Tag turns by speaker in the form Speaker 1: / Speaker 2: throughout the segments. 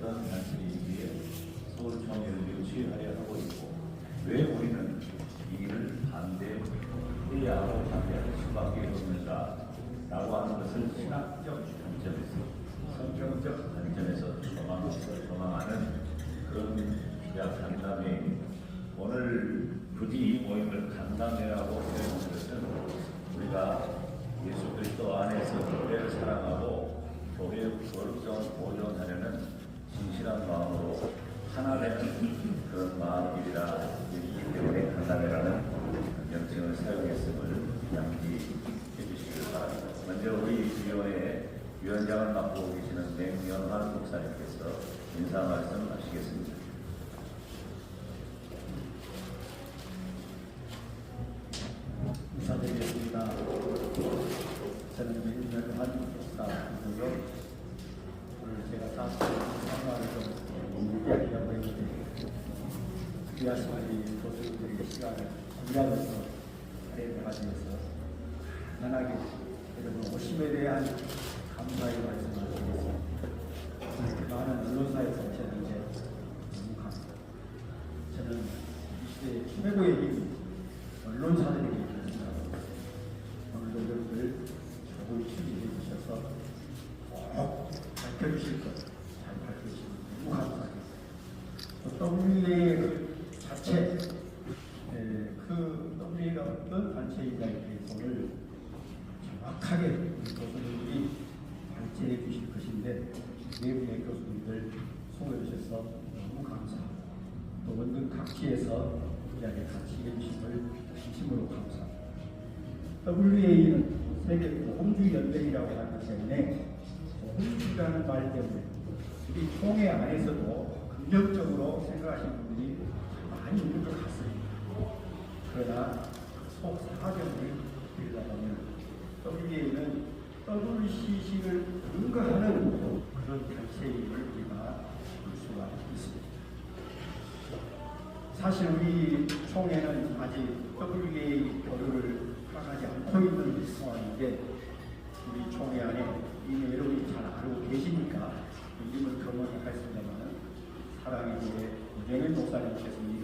Speaker 1: 어떤 단체이기에 서울청일을 취하려 하고 있고, 왜 우리는 이 일을 반대해야 하고 반대할 수밖에 없는가라고 하는 것을 신학적 관점에서, 성경적 관점에서 조망하는 그런 기자 간담회. 오늘 굳이 이 모임을 간담회라고 표현하는 것은 우리가 예수 그리스도 안에서 교회를 사랑하고 교회의 거룩성을 보존하려는 진실한 마음으로 하나 되는 그런 마음이라 있기 때문에 간담회라는 명칭을 사용했음을 양지해 주시길 바랍니다. 먼저 우리 위원회의 위원장을 맡고 계시는 맹연환 목사님께서 인사 말씀 하시겠습니다.
Speaker 2: 인사드리겠습니다. 저는 맹연환 목사이고요. 오늘 제가 상황을 좀 이야기하고 있는데 귀하신 교수님들의 시간을 공유하면서 할애를 하기 위해서 편안하게 여러분 오심에 대한 감사의 말씀을 드리겠습니다. 이렇게 많은 언론사에서 저는 이제 너무 감사합니다. 저는 이 시대의 최고의 힘이 언론사들에게 있습니다. 오늘도 여러분들 조금 취재해 주셔서 꼭 밝혀주실 것 잘 밝혀주시면 너무 감사하겠습니다. WA의 그 자체, 그 WA가 어떤 단체인가에 대해서 오늘 정확하게 교수님들이 발제해 주실 것인데 네 분의 교수님들 소개해 주셔서 너무 감사합니다. 또 원등 각지에서 이야기 같이 해주심을 진심으로 감사합니다. WA는 세계 보험주의 연맹이라고 하기 때문에 보험주의라는 말 때문에 우리 총회 안에서도 긍정적으로 생각하시는 분들이 많이 있는 것 같습니다. 그러나 속 사정을 들여다보면 WA는 WCC를 능가하는 그런 단체임을 우리가 볼 수가 있습니다. 사실 우리 총회는 아직 WA 교류를 허락하지 않고 있는 상황인데 우리 총회 안에 이미 여러분이 잘 알고 계시니까 이름을 거론하겠습니다만 사랑의 교회 우정현 목사님께서 이를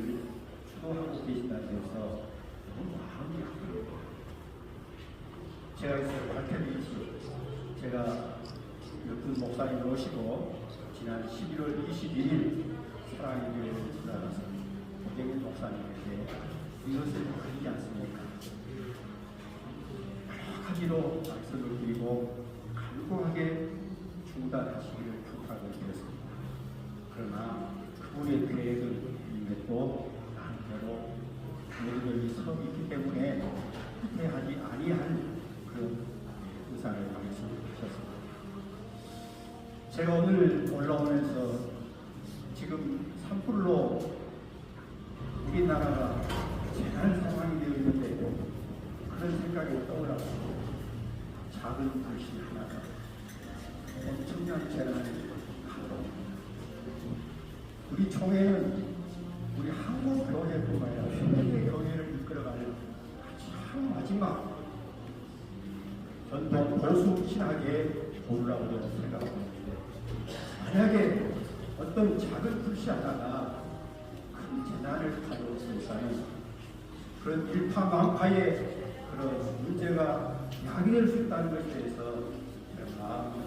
Speaker 2: 주도하고 계신다는 데서 너무 마음이 아픕니다. 제가 있어서 밝혀드리지 제가 몇분 목사님 모시고 지난 11월 21일 사랑의 교회를 찾아가서 우정현 목사님에게 이것을 드리지 않습니까? 여러 가지로 말씀을 드리고 간곡하게 중단하시기를 부탁을 드렸습니다. 그러나 그분의 계획은 이미 또 나름대로 모든 서 있기 때문에 후퇴하지 아니할 그런 의사를 말씀하셨습니다. 제가 오늘 올라오면서 지금 산불로 우리나라가 재난 상황이 되어 있는데 그런 생각이 떠올랐습니다. 작은 불씨 하나가 엄청난 재난을 가져옵니다. 우리 총회는 우리 한국 교회뿐만 아니라 세계 교회를 이끌어가는 가장 마지막 전통 보수 신학의 도루라고 저는 생각하고 있는데 만약에 어떤 작은 불씨 하나가 큰 재난을 가져올 수 있다면 그런 일파만파의 그런 문제가 야기될 수 있다는 것에 대해서 마음이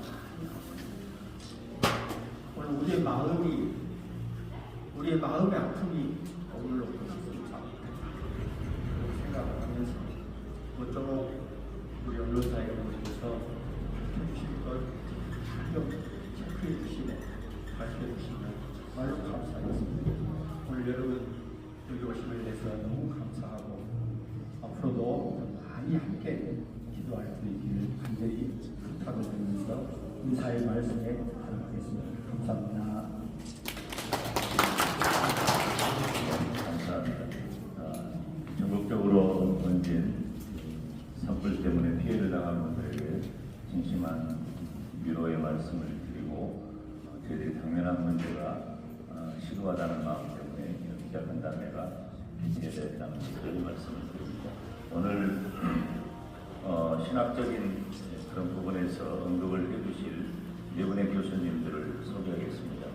Speaker 2: 오늘 우리의 마음의 아픔이 오늘로 끝났습니다. 생각을 하면서 모쪼록 우리 언론사에 오셔서 해주실 것 좀 체크해 주시고 발표해 주시면 정말로 감사하겠습니다. 오늘 여러분 여기 오심에 대해서 너무 감사하고 앞으로도 좀 많이 함께 기도할 수 있기를 간절히 부탁을 드리면서 인사의 말씀에 들어가겠습니다. 감사합니다.
Speaker 1: 감사합니다. 전국적으로 번진 산불 때문에 피해를 당한 분들에게 진심한 위로의 말씀을 드리고 저희들이 당면한 문제가 시급하다는 마음 때문에 기자간담회가 개최됐다는 그런 말씀을 드립니다. 오늘 신학적인 그런 부분에서 언급을 해주실 네 분의 교수님들을 소개하겠습니다.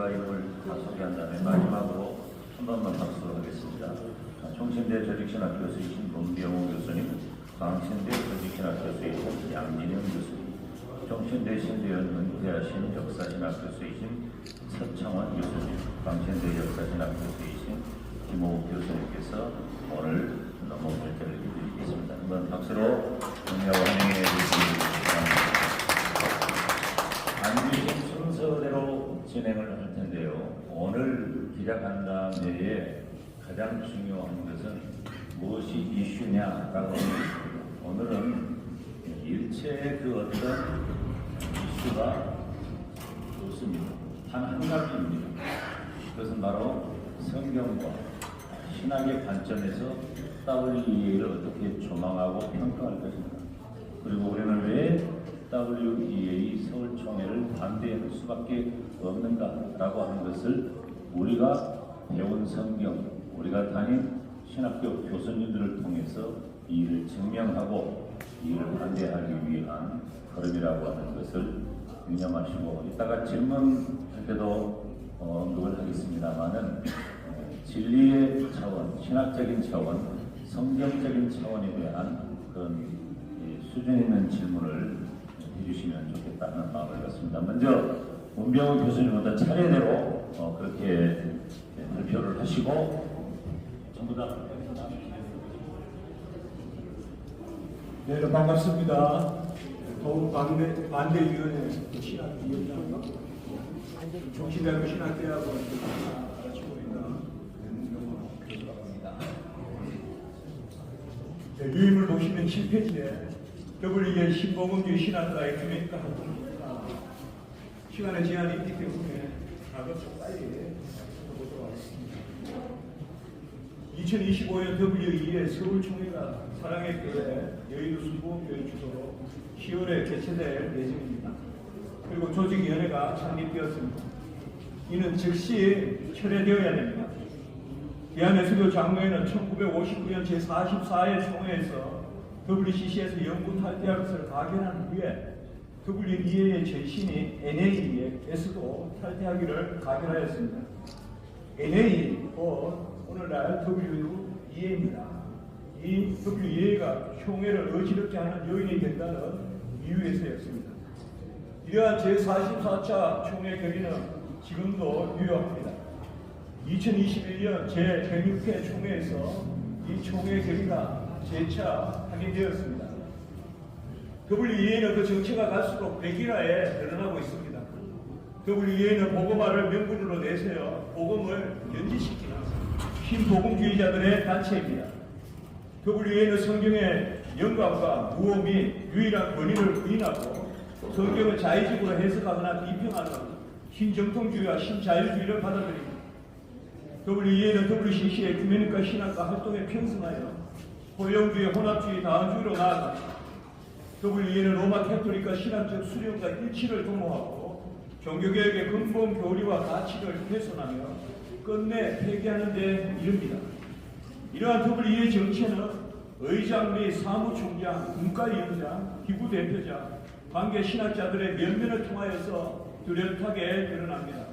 Speaker 1: 제가 이름을 다 소개한 다음에 마지막으로 한 번만 박수하겠습니다. 총신대 조직신학 교수이신 문병호 교수님, 광신대 조직신학 교수이신 양진영 교수님, 총신대 신대원 은퇴하신 역사신학 교수이신 서창원 교수님, 광신대 역사신학 교수이신 김호욱 교수님께서 오늘 너무 발표를 해주시겠습니다. 한번 박수로 격려와 환영해 주시기 바랍니다. 안주신 순서대로 진행을 할 텐데요. 오늘 기자간담회에 가장 중요한 것은 무엇이 이슈냐라고 하는 것입니다. 오늘은 일체의 그 어떤 이슈가 없습니다. 단 한 가지입니다. 그것은 바로 성경과 신학의 관점에서 WEA를 어떻게 조망하고 평가할 것인가. 그리고 우리는 왜 WEA 서울총회를 반대할 수밖에 없는가라고 하는 것을 우리가 배운 성경, 우리가 다닌 신학교 교수님들을 통해서 이를 증명하고 이를 반대하기 위한 걸음이라고 하는 것을 유념하시고, 이따가 질문할 때도 언급을 하겠습니다만은 진리의 차원, 신학적인 차원, 성경적인 차원에 대한 그런 수준 있는 질문을 해주시면 좋겠다는 마음을 갖습니다. 먼저 문병호 교수님보다 차례대로 그렇게 발표를 하시고 전부 다.
Speaker 2: 네, 반갑습니다. 더욱 반대위원회 신학위원장, 종신대학교 신학대학원 가르치고 있는 문병호 교수입니다. 네, 유인을 보시면 7페이지에 WEA 신복음주의 신학과의 규명과 활동입니다. 시간의 제한이 있기 때문에 가급적 빨리 보도록 하겠습니다. 2025년 WEA 서울총회가 사랑의 교회 여의도 순복음교회 주도로 10월에 개최될 예정입니다. 그리고 조직위원회가 창립되었습니다. 이는 즉시 철회되어야 됩니다. 대한예수교 장로회는 1959년 제44회 총회에서 WCC에서 영구 탈퇴할 것을 가결한 후에 WEA의 전신인 NA에서도 탈퇴하기를 가결하였습니다. NA, 오늘날 WEA입니다. 이 WEA가 총회를 어지럽게 하는 요인이 된다는 이유에서였습니다. 이러한 제44차 총회 결의는 지금도 유효합니다. 2021년 제106회 총회에서 이 총회 결의가 재차 확인되었습니다. WEA는 그 정체가 갈수록 백일화에 늘어나고 있습니다. WEA는 복음화를 명분으로 내세워 복음을 연지시키는 신복음주의자들의 단체입니다. WEA는 성경의 영감과 무호 및 유일한 권위를 부인하고 성경을 자의적으로 해석하거나 비평하는 신정통주의와 신자유주의를 받아들입니다. WEA는 WCC의 구면과 신학과 활동에 편승하여 포용주의, 혼합주의, 다원주의로 나아갑니다. WEA는 로마 캐톨릭과 신학적 수령과 일치를 도모하고 종교개혁의 근본 교리와 가치를 훼손하며 끝내 폐기하는 데 이릅니다. 이러한 WEA 정체는 의장 및 사무총장, 문과위원장, 기구대표장, 관계 신학자들의 면면을 통하여서 뚜렷하게 드러납니다.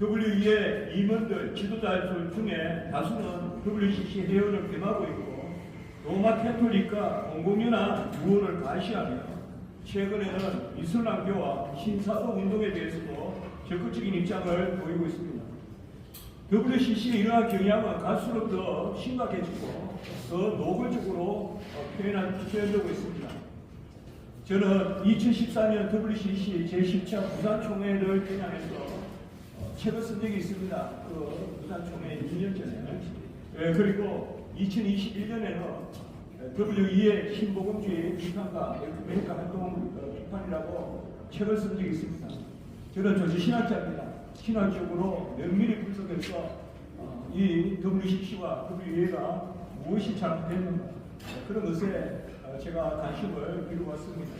Speaker 2: WEA 임원들, 지도자들 중에 다수는 WCC 회원을 겸하고 있고 로마 캐톨릭과 공공연한 유언을 가시하며 최근에는 이슬람교와 신사동 운동에 대해서도 적극적인 입장을 보이고 있습니다. WCC의 이러한 경향은 갈수록 더 심각해지고 더 노골적으로 표현되고 있습니다. 저는 2014년 WCC 제10차 부산총회를 겨냥해서 책을 쓴 적이 있습니다. 그 부산총회 2년 전에. 그리고 2021년에는 WEA 신복음주의 비판과 에쿠메니카 활동 비판이라고 책을 쓴 적이 있습니다. 저는 조지 신학자입니다. 신학적으로 면밀히 분석해서 이 WCC와 WEA가 무엇이 잘못됐는가 그런 것에 제가 관심을 기울여왔습니다.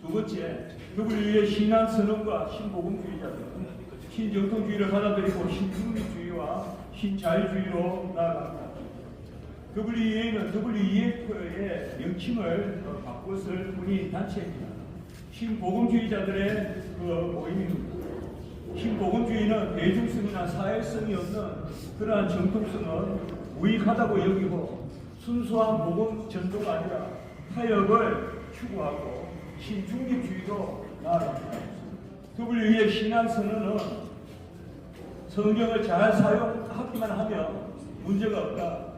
Speaker 2: 두 번째, WEA 신앙선언과 신복음주의자들, 신정통주의를 받아들이고 신중립주의와 신자유주의로 나아갑니다. WEA는 WEF의 명칭을 바꿨을 뿐인 단체입니다. 신복음주의자들의 그 모임입니다. 신복음주의는 대중성이나 사회성이 없는 그러한 정통성은 무익하다고 여기고 순수한 복음 전도가 아니라 타협을 추구하고 신중립주의로 나아갑니다. WE의 신앙 선언은 성경을 잘 사용하기만 하면 문제가 없다.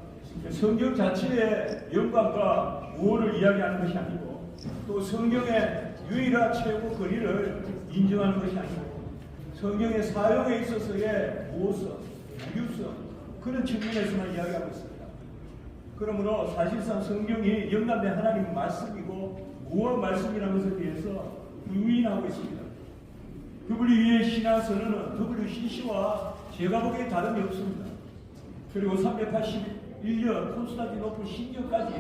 Speaker 2: 성경 자체의 영광과 우월을 이야기하는 것이 아니고 또 성경의 유일한 최고 권위를 인정하는 것이 아니고 성경의 사용에 있어서의 우호성, 무유성 그런 측면에서만 이야기하고 있습니다. 그러므로 사실상 성경이 영감된 하나님 말씀이고 무엇 말씀이라는 것에 대해서 부인하고 있습니다. WE의 신앙 선언은 WCC와 제가 보기에 다름이 없습니다. 그리고 381년 콘스탄티노플 신년까지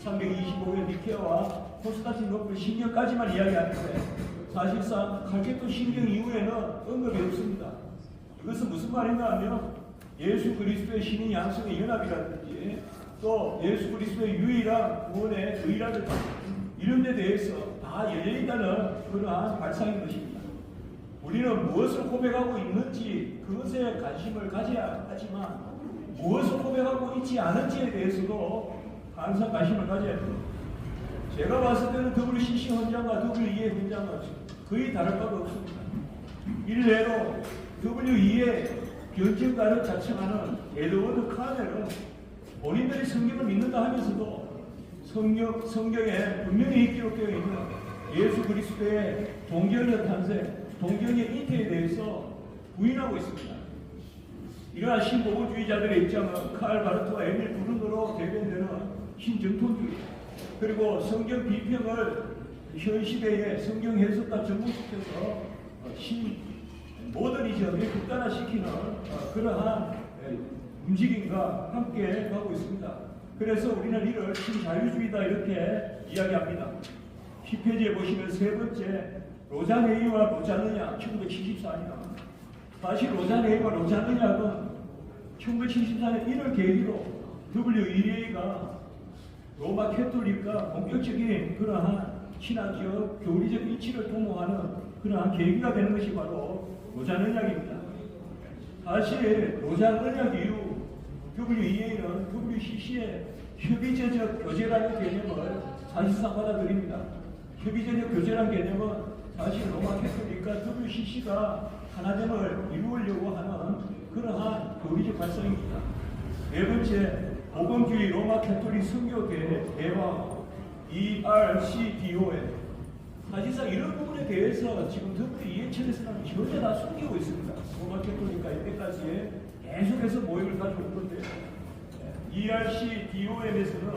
Speaker 2: 325년 니케아와 콘스탄티노플 신년까지만 이야기하는데 사실상 칼케토 신경 이후에는 언급이 없습니다. 이것은 무슨 말인가 하면 예수 그리스도의 신인 양성의 연합이라든지 또 예수 그리스도의 유일한 구원의 의라든지 이런 데 대해서 다 열려있다는 그러한 발상인 것입니다. 우리는 무엇을 고백하고 있는지 그것에 관심을 가져야 하지만 무엇을 고백하고 있지 않은지에 대해서도 항상 관심을 가져야 됩니다. 제가 봤을 때는 WCC 헌장과 WE의 헌장은 거의 다를 바가 없습니다. 일례로 WE의 변증가를 자청하는 에드워드 카넬은 본인들이 성경을 믿는다 하면서도 성경에 분명히 기록되어 있는 예수 그리스도의 동정의 탄생, 동정의 잉태에 대해서 부인하고 있습니다. 이러한 신복음주의자들의 입장은 칼 바르트와 에밀 브루노로 대변되는 신정통주의 그리고 성경 비평을 현 시대의 성경 해석과 접목시켜서 모더니즘을 극단화시키는 그러한 움직임과 함께 가고 있습니다. 그래서 우리는 이를 신자유주의다 이렇게 이야기합니다. 10페이지에 보시면 세 번째 로자네이와 로자느냐 1974년 사실 로자네이와 로자느냐는 1974년 1월 계기로 WEA가 로마 캐톨릭과 본격적인 그러한 신학적, 교리적 이치를 도모하는 그러한 계기가 되는 것이 바로 로잔 언약입니다. 사실 로잔 언약 이후 WEA는 WCC의 협의제적 교제라는 개념을 사실상 받아들입니다. 협의제적 교제라는 개념은 사실 로마 캐톨릭과 WCC가 하나됨을 이루려고 하는 그러한 교리적 발상입니다. 네 번째, 복음주의 로마 캐톨릭 선교 대화 ERCDO에 사실상 이런 부분에 대해서 지금 WEA천에서는 전혀 다 숨기고 있습니다. 로마 캐톨릭과 이때까지 계속해서 모임을 가지고 있는데 ERCDOM에서는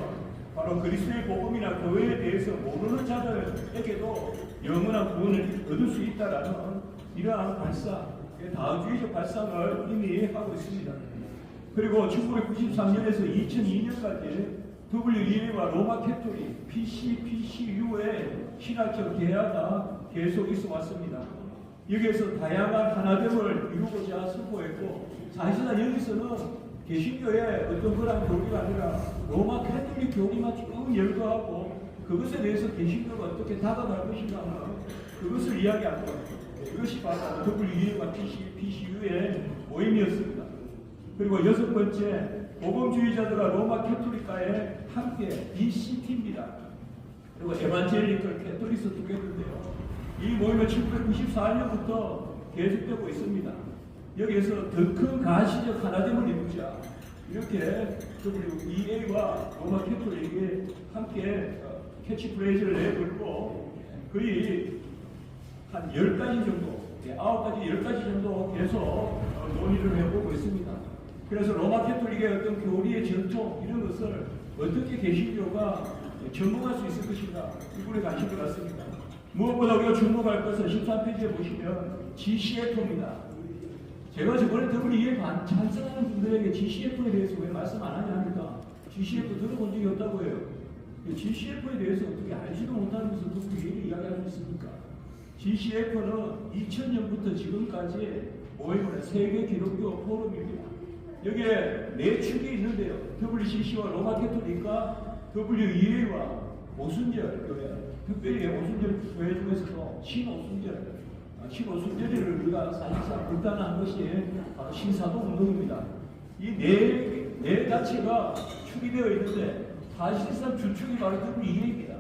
Speaker 2: 바로 그리스도의 복음이나 교회에 대해서 모르는 자들에게도 영원한 구원을 얻을 수 있다라는 이러한 발상, 다원주의적 발상을 이미 하고 있습니다. 그리고 1993년에서 2002년까지 WEA와 로마 캐톨릭, PCU의 신학적 대화가 계속 있어 왔습니다. 여기에서 다양한 하나됨을 이루고자 선포했고 사실상 여기서는 개신교의 어떤 그런 교리가 아니라 로마 캐톨릭 교리만 쭉 열거하고 그것에 대해서 개신교가 어떻게 다가갈 것인가 하는 그것을 이야기한 거예요. 이것이 바로 WEA와 PCU의 모임이었습니다. 그리고 여섯 번째, 복음주의자들과 로마 캐톨릭과의 함께 ECT입니다. 그리고 에반젤리컬 캐톨리스 투게더인데요. 이 모임은 1994년부터 계속되고 있습니다. 여기에서 더 큰 가시적 하나됨을 이루자 이렇게 WEA와 로마 캐톨릭이 함께 캐치프레이즈를 내걸고 거의 한 10가지 정도, 9가지, 10가지 정도 계속 논의를 해보고 있습니다. 그래서 로마 캐톨릭의 어떤 교리의 전통 이런 것을 어떻게 개신교가 접목할 수 있을 것인가 이분에 관심을 갖습니다. 무엇보다 우리가 주목할 것은 13페이지에 보시면 GCF입니다. 제가 저번에 WEA에 찬성하는 분들에게 GCF에 대해서 왜 말씀 안 하냐 하니까 GCF 들어본 적이 없다고 해요. GCF에 대해서 어떻게 알지도 못하면서 WEA를 이야기할 수 있습니까? GCF는 2000년부터 지금까지 모임을 세계 기독교 포럼입니다. 여기에 네 축이 있는데요. WCC와 로마 캐톨릭과 WEA와 오순절 교회, 특별히 오순절 교회 중에서도 신오순절,
Speaker 3: 신오순절을 우리가 사실상 불단한 것이 바로 신사도 운동입니다. 이 네 자체가 축이 되어 있는데 사실상 주축이 바로 WEA입니다.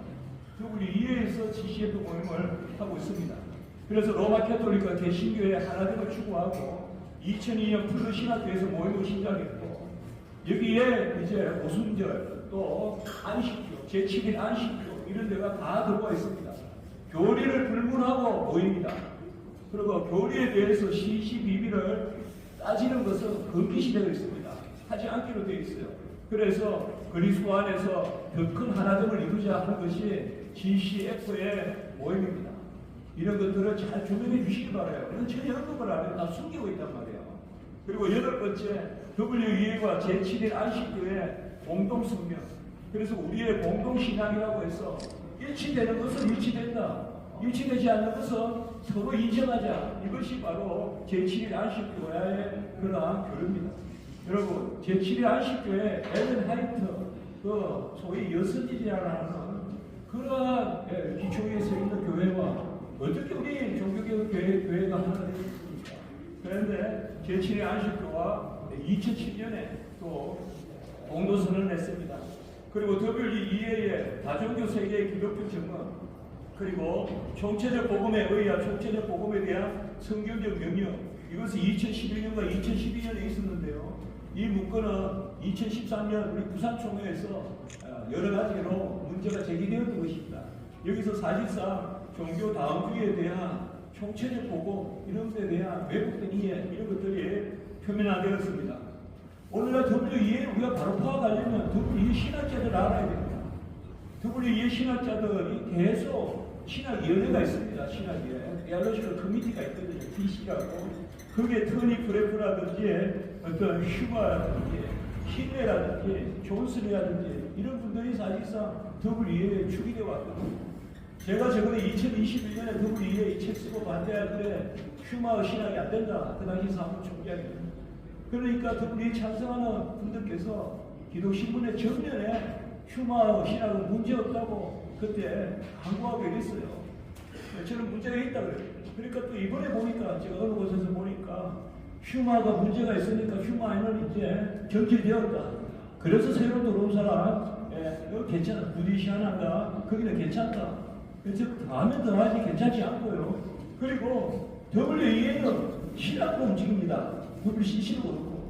Speaker 3: WEA에서 GCF 모임을 하고 있습니다. 그래서 로마 캐톨릭과 개신교의 하나됨을 추구하고 2002년 플루 신학교에서 모임을 시작했고 여기에 이제 오순절 또 안식교, 제7일 안식교 이런 데가 다 들어와 있습니다. 교리를 불문하고 모입니다. 그리고 교리에 대해서 시시비비를 따지는 것은 금기시되어 있습니다. 하지 않기로 되어 있어요. 그래서 그리스도 안에서 더 큰 하나됨을 이루자 하는 것이 GCF의 모임입니다. 이런 것들을 잘 조명해 주시기 바라요. 이건 전혀 언급을 안 해요. 다 숨기고 있단 말이에요. 그리고 여덟 번째, WEA와 제7일 안식교의 공동성명. 그래서 우리의 공동신앙이라고 해서 일치되는 것은 일치된다. 일치되지 않는 것은 서로 인정하자. 이것이 바로 제7일 안식교의 그러한 교류입니다. 여러분, 제7일 안식교의 엘렌 하이트, 그 소위 여선일이라는 그러한 기초에 서 있는 교회와 어떻게 우리 종교개혁 교회가 하나 되겠습니까? 그런데 제7일 안식교와 2007년에 또 공동선언을 냈습니다. 그리고 WEA의 다종교 세계의 기독교 증언, 그리고 총체적 복음에 의한 총체적 복음에 대한 성경적 명령, 이것은 2011년과 2012년에 있었는데요. 이 문건은 2013년 우리 부산총회에서 여러 가지로 문제가 제기되었던 것입니다. 여기서 사실상 종교 다음주의에 대한 총체적 복음 이런 데 대한 왜곡된 이해 이런 것들이 표면화되었습니다. 오늘날 WEA를 우리가 바로 파악하려면 WEA 신학자들을 알아야 됩니다. WEA 신학자들이 계속 신학위원회가 있습니다. 신학위원회. 디알로지컬 커미티가 있거든요. DC라고. 거기에 토니 프레프라든지 어떤 휴가라든지 힐레라든지 존슨이라든지 이런 분들이 사실상 WEA에 축이 되어 왔거든요. 제가 저번에 2021년에 WEA 이 책 쓰고 반대할 때 휴마 신학이 안 된다. 그 당시 사무총장이에요. 그러니까 WEA 찬성하는 분들께서 기독신문의 전면에 휴마 신학은 문제없다고 그때 광고하고 이랬어요. 저는 문제가 있다 그래요. 그러니까 또 이번에 보니까 제가 어느 곳에서 보니까 휴마가 문제가 있으니까 휴마에는 이제 정지되었다. 그래서 새로 들어온 사람, 이거 괜찮아. 부디시아나가 거기는 괜찮다. 그래서 더하면 더하지 괜찮지 않고요. 그리고 WEA는 신학도 움직입니다. WCC도 그렇고.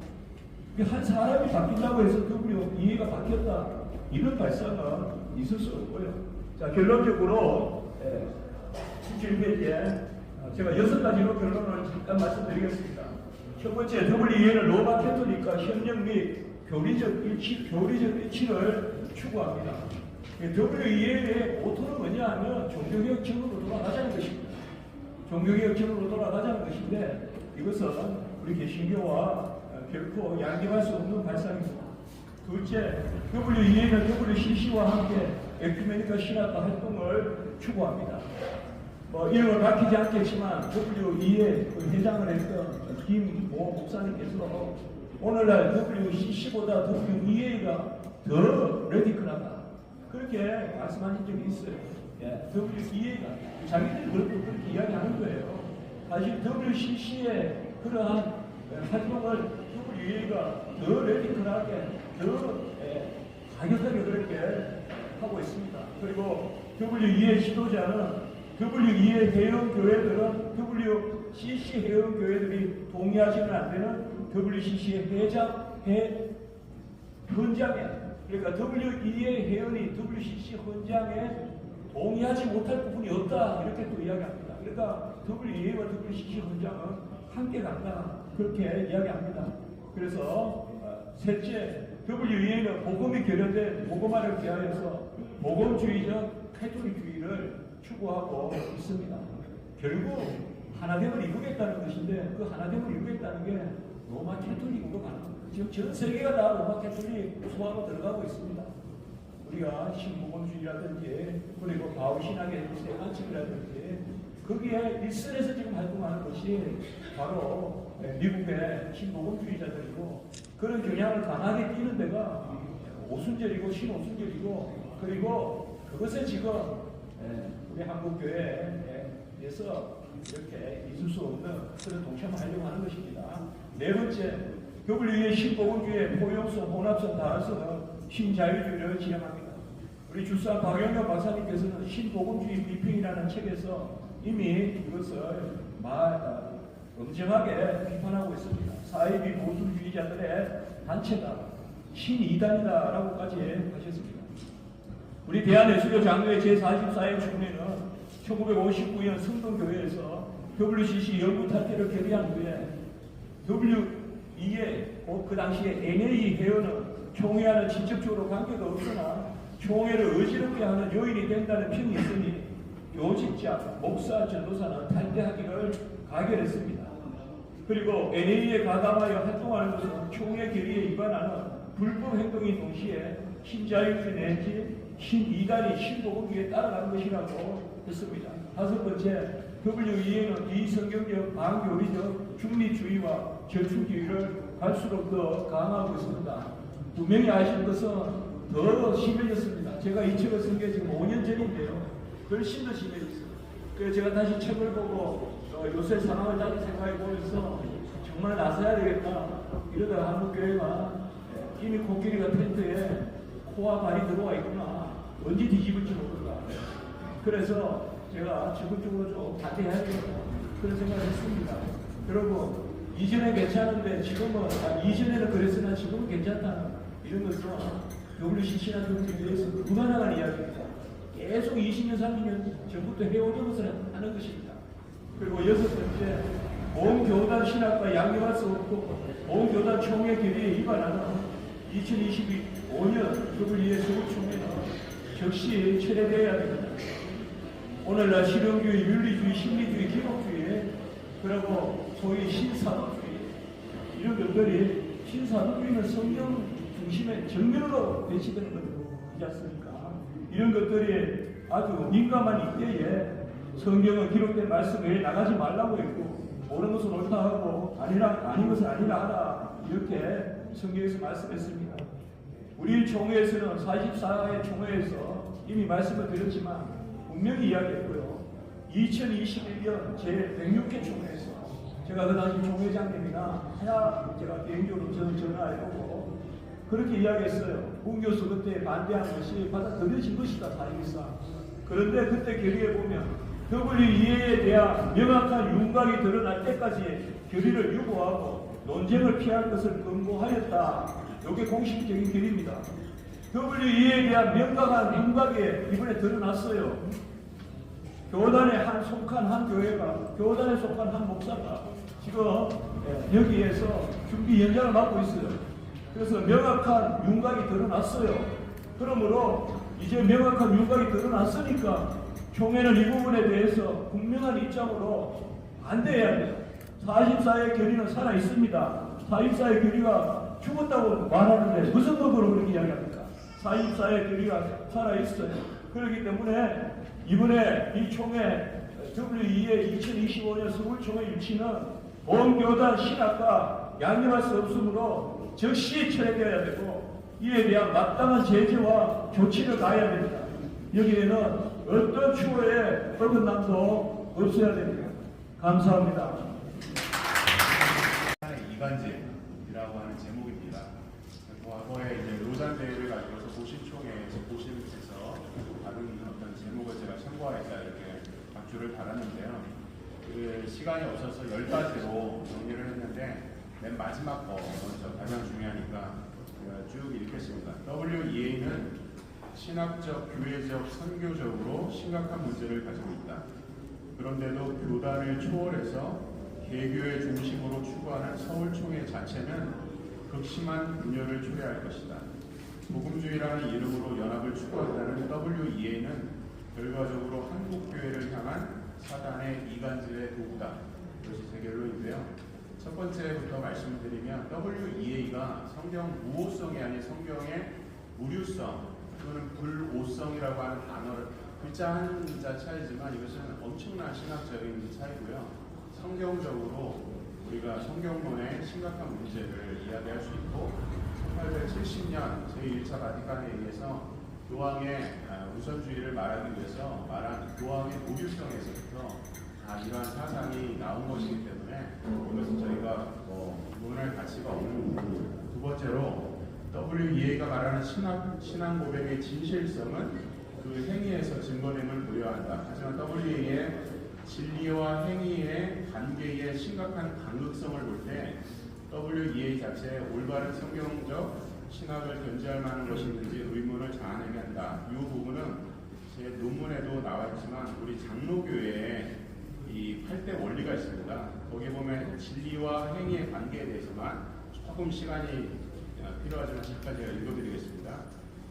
Speaker 3: 한 사람이 바뀐다고 해서 WEA가 바뀌었다. 이런 발상은 있을 수 없고요. 자, 결론적으로 17페이지에 제가 6가지로 결론을 잠깐 말씀드리겠습니다. 첫 번째, WEA는 로마 캐톨릭과 협력 및 교리적 일치를 추구합니다. WEA의 모토는 뭐냐 하면 종교개혁적으로 돌아가자는 것입니다. 종교개혁적으로 돌아가자는 것인데 이것은 우리 개신교와 결코 양립할 수 없는 발상입니다. 둘째, WEA는 WCC와 함께 에큐메니컬 신학과 활동을 추구합니다. 이름을 밝히지 않겠지만 WEA 회장을 했던 김모 목사님께서 오늘날 WCC보다 WEA가 더 레디컬하다. 그렇게 말씀하신 적이 있어요. WEA가 자기들이 그렇게 이야기하는 거예요. 사실 WCC의 그러한 활동을 WEA가 더 레디컬하게 더 가격하게 그렇게 하고 있습니다. 그리고 WEA 지도자는 WEA 회원교회들은 WCC 회원교회들이 동의하시면 안 되는 WCC의 헌장에, 그러니까 WEA 회원이 WCC 헌장에 동의하지 못할 부분이 없다. 이렇게 또 이야기합니다. 그러니까 WEA와 WCC 헌장은 함께 간다. 그렇게 이야기합니다. 그래서 셋째, WEA는 복음이 결여된 복음화를 기하여서 복음주의적 캐톨릭주의를 추구하고 있습니다. 결국 하나됨을 이루겠다는 것인데 그 하나됨을 이루겠다는 게 로마 캐톨릭으로 가는 겁니다. 지금 전 세계가 다 로마 캐톨릭 수하로 들어가고 있습니다. 우리가 신복음주의라든지 그리고 바울신학의 세관측이라든지 거기에 일선에서 지금 활동하는 것이 바로 미국의 신복음주의자들이고 그런 경향을 강하게 띄는 데가 오순절이고 신오순절이고 그리고 그것에 지금 우리 한국교회에서 이렇게 있을 수 없는 그런 동참을 하려고 하는 것입니다. 네 번째, WE의 신복음주의 포용성, 혼합성, 다양성은 신자유주의를 지향합니다. 우리 주사 박영경 박사님께서는 신복음주의 브리핑이라는 책에서 이미 이것을 엄정하게 비판하고 있습니다. 사회비 보수주의자들의 단체다, 신이단이다라고까지 하셨습니다. 우리 대한예수교 장로회 제44회 총회는 1959년 성동교회에서 WCC 연구 탈퇴를 결의한 후에 WE의 그 당시에 NA 회원은 총회와는 직접적으로 관계가 없으나 총회를 어지럽게 하는 요인이 된다는 평이 있으니 교직자, 목사, 전도사는 탈퇴하기를 가결했습니다. 그리고 NA에 가담하여 활동하는 것은 총회 결의에 위반하는 불법 행동인 동시에 신자유주의 내지 신이단이 신복음주의에 따라가는 것이라고 했습니다. 다섯 번째, WEA는 비성경적, 반교리적, 중립주의와 절충주의를 갈수록 더 강화하고 있습니다. 분명히 아시는 것은 더 심해졌습니다. 제가 이 책을 쓴 게 지금 5년 전인데요. 훨씬 더 심해졌어요. 그래서 제가 다시 책을 보고 요새 상황을 다시 생각해 보면서 정말 나서야 되겠다. 이러다 한국교회가 이미 코끼리가 텐트에 코와 발이 들어와 있구나. 언제 뒤집을지 모른다. 그래서 제가 적극적으로 좀 반대해야 되겠다. 그런 생각을 했습니다. 여러분, 이전에 괜찮은데 지금은, 이전에는 그랬으나 지금은 괜찮다. 이런 것은 WCC나 WEA에서 불가능한 이야기입니다. 계속 20년, 30년 전부터 해오는 것을 하는 것입니다. 그리고 여섯 번째, 보험교단 신학과 양념할 수 없고 보험교단 총회 결의에 위반하는 2025년 WEA 서울총회는 즉시 철회되어야 됩니다. 오늘날 실용주의, 윤리주의, 심리주의, 기독주의, 그리고 소위 신사도주의, 이런 것들이 신사도주의는 성경 중심의 정면으로 배치되는 것이지 않습니까? 이런 것들이 아주 민감한 이때에 성경은 기록된 말씀 외에 나가지 말라고 했고, 옳은 것은 옳다 하고 아닌 것은 아니라 하라, 이렇게 성경에서 말씀했습니다. 우리 총회에서는 44회 총회에서 이미 말씀을 드렸지만 분명히 이야기했고요. 2021년 제106회 총회에서 제가 그 당시 총회장님이나 하나 제가 개인적으로 전화해보고 그렇게 이야기했어요. 문교수 그때 반대한 것이 받아들여진 것이다, 사실상. 그런데 그때 결의에 보면 WEA에 대한 명확한 윤곽이 드러날 때까지 결의를 유보하고 논쟁을 피할 것을 권고하였다. 이게 공식적인 결의입니다. WEA에 대한 명확한 윤곽이 이번에 드러났어요. 교단에 속한 한 교회가, 교단에 속한 한 목사가 지금 여기에서 준비 연장을 맡고 있어요. 그래서 명확한 윤곽이 드러났어요. 그러므로 이제 명확한 윤곽이 드러났으니까 총회는 이 부분에 대해서 분명한 입장으로 반대해야 돼요. 44의 결의는 살아있습니다. 44의 결의가 죽었다고 말하는데 무슨 법으로 그렇게 이야기합니까? 44의 결의가 살아있어요. 그렇기 때문에 이번에 이 총회 WEA 2025년 서울총회 유치는 본교단 신학과 양념할 수 없으므로 즉시 철회되어야 되고 이에 대한 마땅한 제재와 조치를 가해야 됩니다. 여기에는 어떤 추호의 어긋남도 없어야 됩니다. 감사합니다.
Speaker 4: 이간질이라고 하는 제목입니다. 과거에 이제 로잔 대회를 가지고서 보신총회에서 보신께서 다른 어떤 제목을 제가 첨부하겠다 이렇게 박주를 달았는데요. 그 시간이 없어서 10가지로 정리를 했는데 맨 마지막 거 먼저 가장 중요하니까 제가 쭉 읽겠습니다. WEA는 신학적, 교회적, 선교적으로 심각한 문제를 가지고 있다. 그런데도 교단을 초월해서 개교의 중심으로 추구하는 서울총회 자체는 극심한 분열을 초래할 것이다. 복음주의라는 이름으로 연합을 추구한다는 WEA는 결과적으로 한국교회를 향한 사단의 이간질의 도구다. 이것이 제 결론인데요. 첫 번째부터 말씀드리면 WEA가 성경 무오성이 아닌 성경의 무류성 또는 불오성이라고 하는 단어를 글자 한 글자 차이지만 이것은 엄청난 신학적인 차이고요. 성경적으로 우리가 성경론의 심각한 문제를 이야기할 수 있고 1870년 제1차 바티칸에 의해서 교황의 우선주의를 말하기 위해서 말한 교황의 무류성에서부터 다 이러한 사상이 나온 것이기 때문에 이것은 저희가 논할 가치가 없는 부분입니다. 두 번째로 WEA가 말하는 신앙 고백의 진실성은 그 행위에서 증거됨을 부여한다. 하지만 WEA의 진리와 행위의 관계의 심각한 간극성을 볼 때 WEA 자체의 올바른 성경적 신학을 견지할 만한 것이 있는지 의문을 자아내게 한다. 이 부분은 제 논문에도 나와 있지만 우리 장로교회에 이 8대 원리가 있습니다. 거기에 보면 진리와 행위의 관계에 대해서만 조금 시간이 필요하지만 지금까지 제가 읽어드리겠습니다.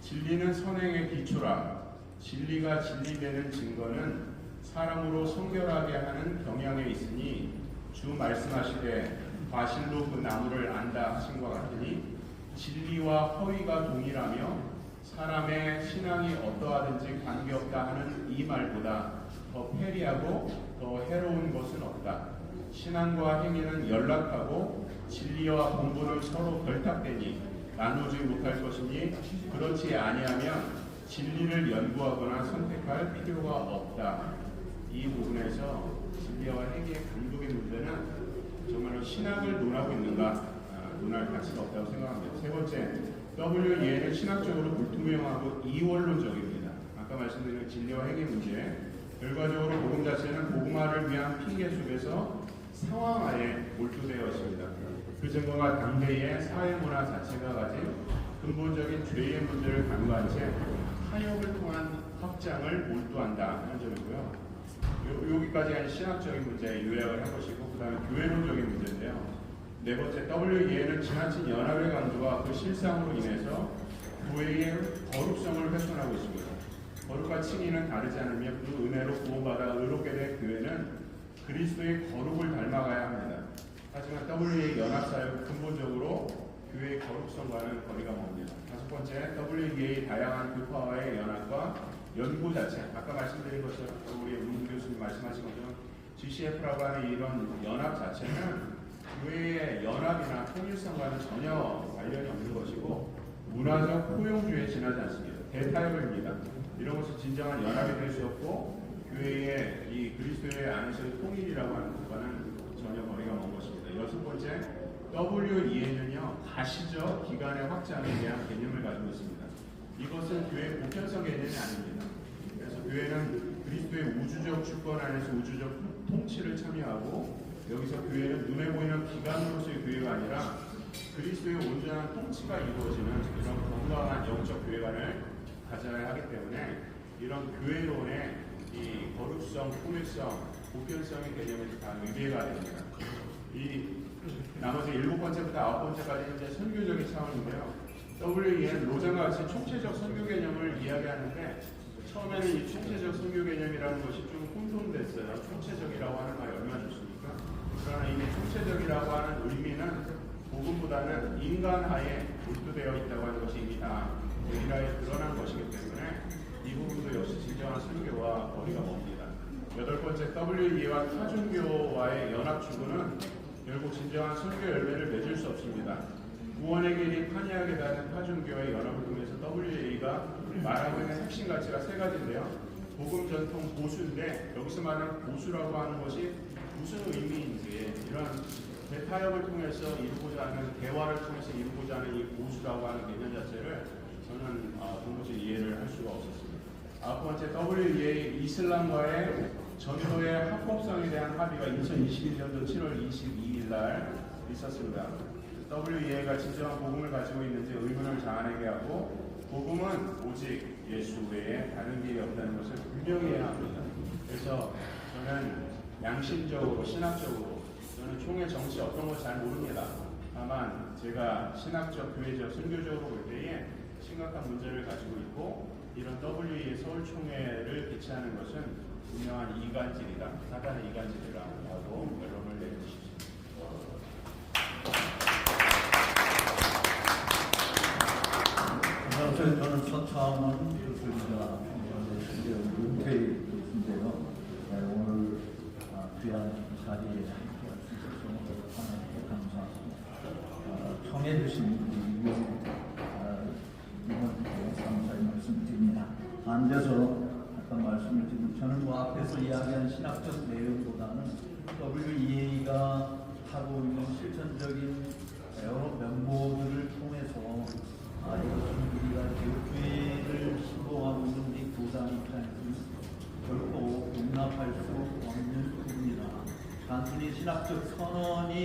Speaker 4: 진리는 선행의 기초라. 진리가 진리되는 증거는 사람으로 성결하게 하는 경향에 있으니 주 말씀하시되 과실로 그 나무를 안다 하신 것 같으니 진리와 허위가 동일하며 사람의 신앙이 어떠하든지 관계없다 하는 이 말보다 더 패리하고 더 해로운 것은 없다. 신앙과 행위는 연락하고 진리와 본분을 서로 결탁되니 나누지 못할 것이니 그렇지 아니하면 진리를 연구하거나 선택할 필요가 없다. 이 부분에서 진리와 행위의 간극의 문제는 정말로 신학을 논하고 있는가? 논할 가치가 없다고 생각합니다. 세 번째, WEA는 신학적으로 불투명하고 이원론적입니다. 아까 말씀드린 진리와 행위 문제, 결과적으로 복음 자체는 복음화를 위한 핑계 속에서 상황하에 몰두되어 있습니다. 그 증거가 당대의 사회문화 자체가 가진 근본적인 죄의 문제를 간과한 채 타협을 통한 확장을 몰두한다 하는 점이고요. 여기까지가 신학적인 문제 요약을 한 것이고, 그 다음에 교회론적인 문제인데요. 네 번째, WEA는 지나친 연합의 강조와 그 실상으로 인해서 교회의 거룩성을 훼손하고 있습니다. 거룩과 칭의는 다르지 않으며 그 은혜로 구원받아 의롭게 된 교회는 그리스도의 거룩을 닮아가야 합니다. 하지만 WEA 연합사역은 근본적으로 교회의 거룩성과는 거리가 멉니다. 다섯 번째, WEA의 다양한 교파와의 연합과 연구 자체, 아까 말씀드린 것처럼 우리 문 교수님 말씀하신 것처럼 GCF라고 하는 이런 연합 자체는 교회의 연합이나 통일성과는 전혀 관련이 없는 것이고 문화적 포용주의에 지나지 않습니다. 대타협입니다. 이런 것은 진정한 연합이 될 수 없고 교회의 이 그리스도의 안에서의 통일이라고 하는 것과는 전혀 거리가 먼 것입니다. 여섯 번째, WEA는요 가시적 기간의 확장에 대한 개념을 가지고 있습니다. 이것은 교회의 보편성 개념이 아닙니다. 그래서 교회는 그리스도의 우주적 주권 안에서 우주적 통치를 참여하고, 여기서 교회는 눈에 보이는 기관으로서의 교회가 아니라 그리스도의 온전한 통치가 이루어지는 이런 건강한 영적 교회관을 가져야 하기 때문에 이런 교회론의 이 거룩성, 통일성, 보편성의 개념이 다 위배가 됩니다. 이 나머지 7번째부터 9번째까지는 이제 선교적인 차원인데요. WEA는 로장과 같이 총체적 선교 개념을 이야기하는데 처음에는 이 총체적 선교 개념이라는 것이 좀 혼돈됐어요. 총체적이라고 하는 말이 얼마나 좋습니까? 그러나 이미 총체적이라고 하는 의미는 복음보다는 인간하에 몰두되어 있다고 하는 것이 이미 다 인간에 드러난 것이기 때문에 이 부분도 역시 진정한 선교와 거리가 멉니다. 여덟 번째, WEA와 타종교와의 연합 추구는 결국 진정한 선교 열매를 맺을 수 없습니다. 구원의 길이 판이하게 되는 타종교와의 연합을 통해서 WEA가 말하고 있는 핵심 가치가 세 가지인데요. 복음 전통 보수인데 여기서 말하는 보수라고 하는 것이 무슨 의미인지, 이런 대타협을 통해서 이루고자 하는, 대화를 통해서 이루고자 하는 이 보수라고 하는 개념 자체를 저는 도무지 이해를 할 수가 없었습니다. 아홉 번째, WEA 이슬람과의 전도의 합법성에 대한 합의가 2021년도 7월 22일 날 있었습니다. WEA가 진정한 복음을 가지고 있는지 의문을 자아내게 하고, 복음은 오직 예수 외에 다른 길이 없다는 것을 분명히 해야 합니다. 그래서 저는 양심적으로, 신학적으로, 저는 총회 정치 어떤 거 잘 모릅니다. 다만 제가 신학적, 교회적, 선교적으로 볼 때에 심각한 문제를 가지고 있고, 이런 WEA 서울총회를 개최하는 것은 분명한 이간질이다, 사단의 이간질이라고 결론을 내주십시오.
Speaker 5: 저는 서창원 교수님과 은퇴 교수인데요. 오늘 귀한 자리에 함께할 수 있어서 하나님께 감사합니다. 청해주신 이번 감사의 말씀드립니다. 앉아서 아까 말씀을 드린, 저는 앞에서 이야기한 신학적 내용보다는 WEA가 하고 있는 실천적인 여러 면모들을 통해서 이것은 우리가 기독교회를 신봉하고 있는 우리 교단 입장에서는 결코 용납할 수 없는 부분이나 단순히 신학적 선언이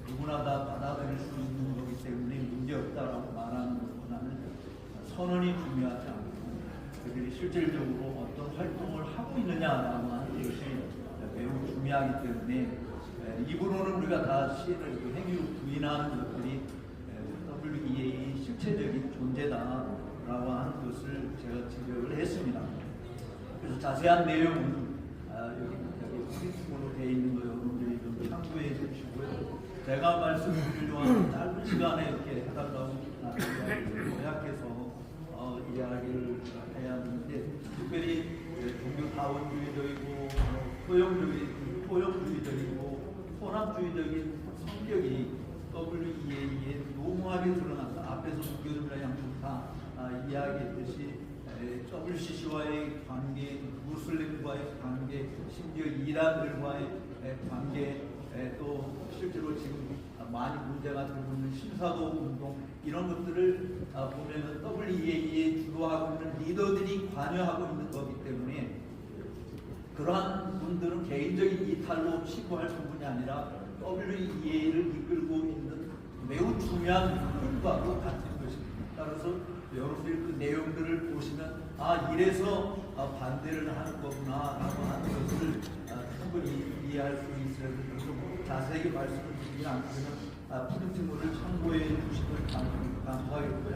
Speaker 5: 누구나 다 받아들일 수 있는 거기 때문에 문제없다라고 말하는 것보다는 선언이 중요하지 않고 그들이 실질적으로 어떤 활동을 하고 있느냐라고 하는 것이 매우 중요하기 때문에 입으로는 우리가 다 시인을 행위로 부인하는 것들이 WEA의 실체적인 존재다라고 하는 것을 제가 지적을 했습니다. 그래서 자세한 내용은 여기 프린트로 되어 있는 거 여러분들이 좀 참고해 주시고요. 제가 말씀드리려고 짧은 시간에 이렇게 해달라고 요약해서 이야기를 해야 하는데 특별히 종교 다원주의적이고 포용주의적이고 포납주의적인 성격이 WEA에 농후하게 드러난다. 앞에서 무교들이랑 양쪽 다 이야기했듯이 WCC와의 관계, 무슬림과의 관계, 심지어 이란들과의 관계, 또 실제로 지금 많이 문제가 되고 있는 신사도 운동 이런 것들을 보면은 WEA에 주도하고 있는 리더들이 관여하고 있는 거기 때문에 그러한 분들은 개인적인 이탈로 치부할 부분이 아니라 WEA를 이끌고 있는 매우 중요한 분과도 같은 것입니다. 따라서 여러분들이 그 내용들을 보시면 이래서 반대를 하는 거구나 라고 하는 것을 충분히 이해할 수 있어요. 좀 자세하게 말씀을 드리지 않고는 프린트물을 참고해 주시길 강조하겠고요.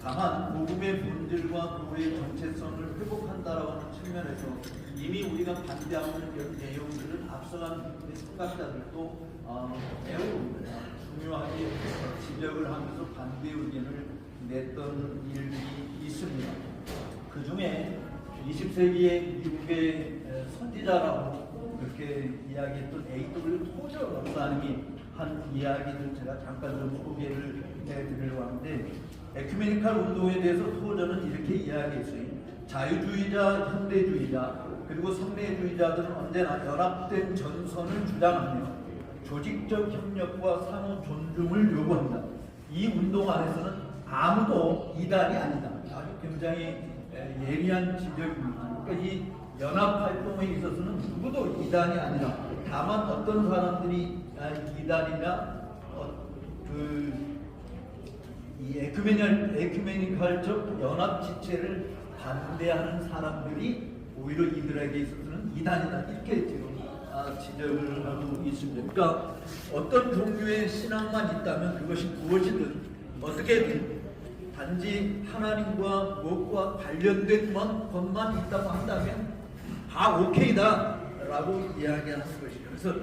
Speaker 5: 다만 복음의 본질과 교회의 정체성을 회복한다라고 하는 측면에서 이미 우리가 반대하고 있는 이런 내용들은 앞서간 생각자들도 매우 중요하게 지적을 하면서 반대 의견을 냈던 일이 있습니다. 그 중에 20세기의 미국의 선지자라고 그렇게 이야기했던 A.W. 토저 목사님이 한 이야기를 제가 잠깐 좀 소개를 해드리려고 하는데 에큐메니칼 운동에 대해서 토저는 이렇게 이야기했어요. 자유주의자, 현대주의자, 그리고 선례주의자들은 언제나 연합된 전선을 주장하며 조직적 협력과 상호 존중을 요구한다. 이 운동 안에서는 아무도 이단이 아니다. 아주 굉장히 예리한 지적입니다. 그러니까 이 연합 활동에 있어서는 누구도 이단이 아니라 다만 어떤 사람들이 이단이나 이 에큐메니칼적 연합 지체를 반대하는 사람들이 오히려 이들에게 있어서는 이단이다. 이렇게 지금 지적을 하고 있습니다. 그러니까 어떤 종류의 신앙만 있다면 그것이 무엇이든 어떻게든 단지 하나님과 무엇과 관련된 것만 있다고 한다면 다 오케이다 라고 이야기하는 것이죠. 그래서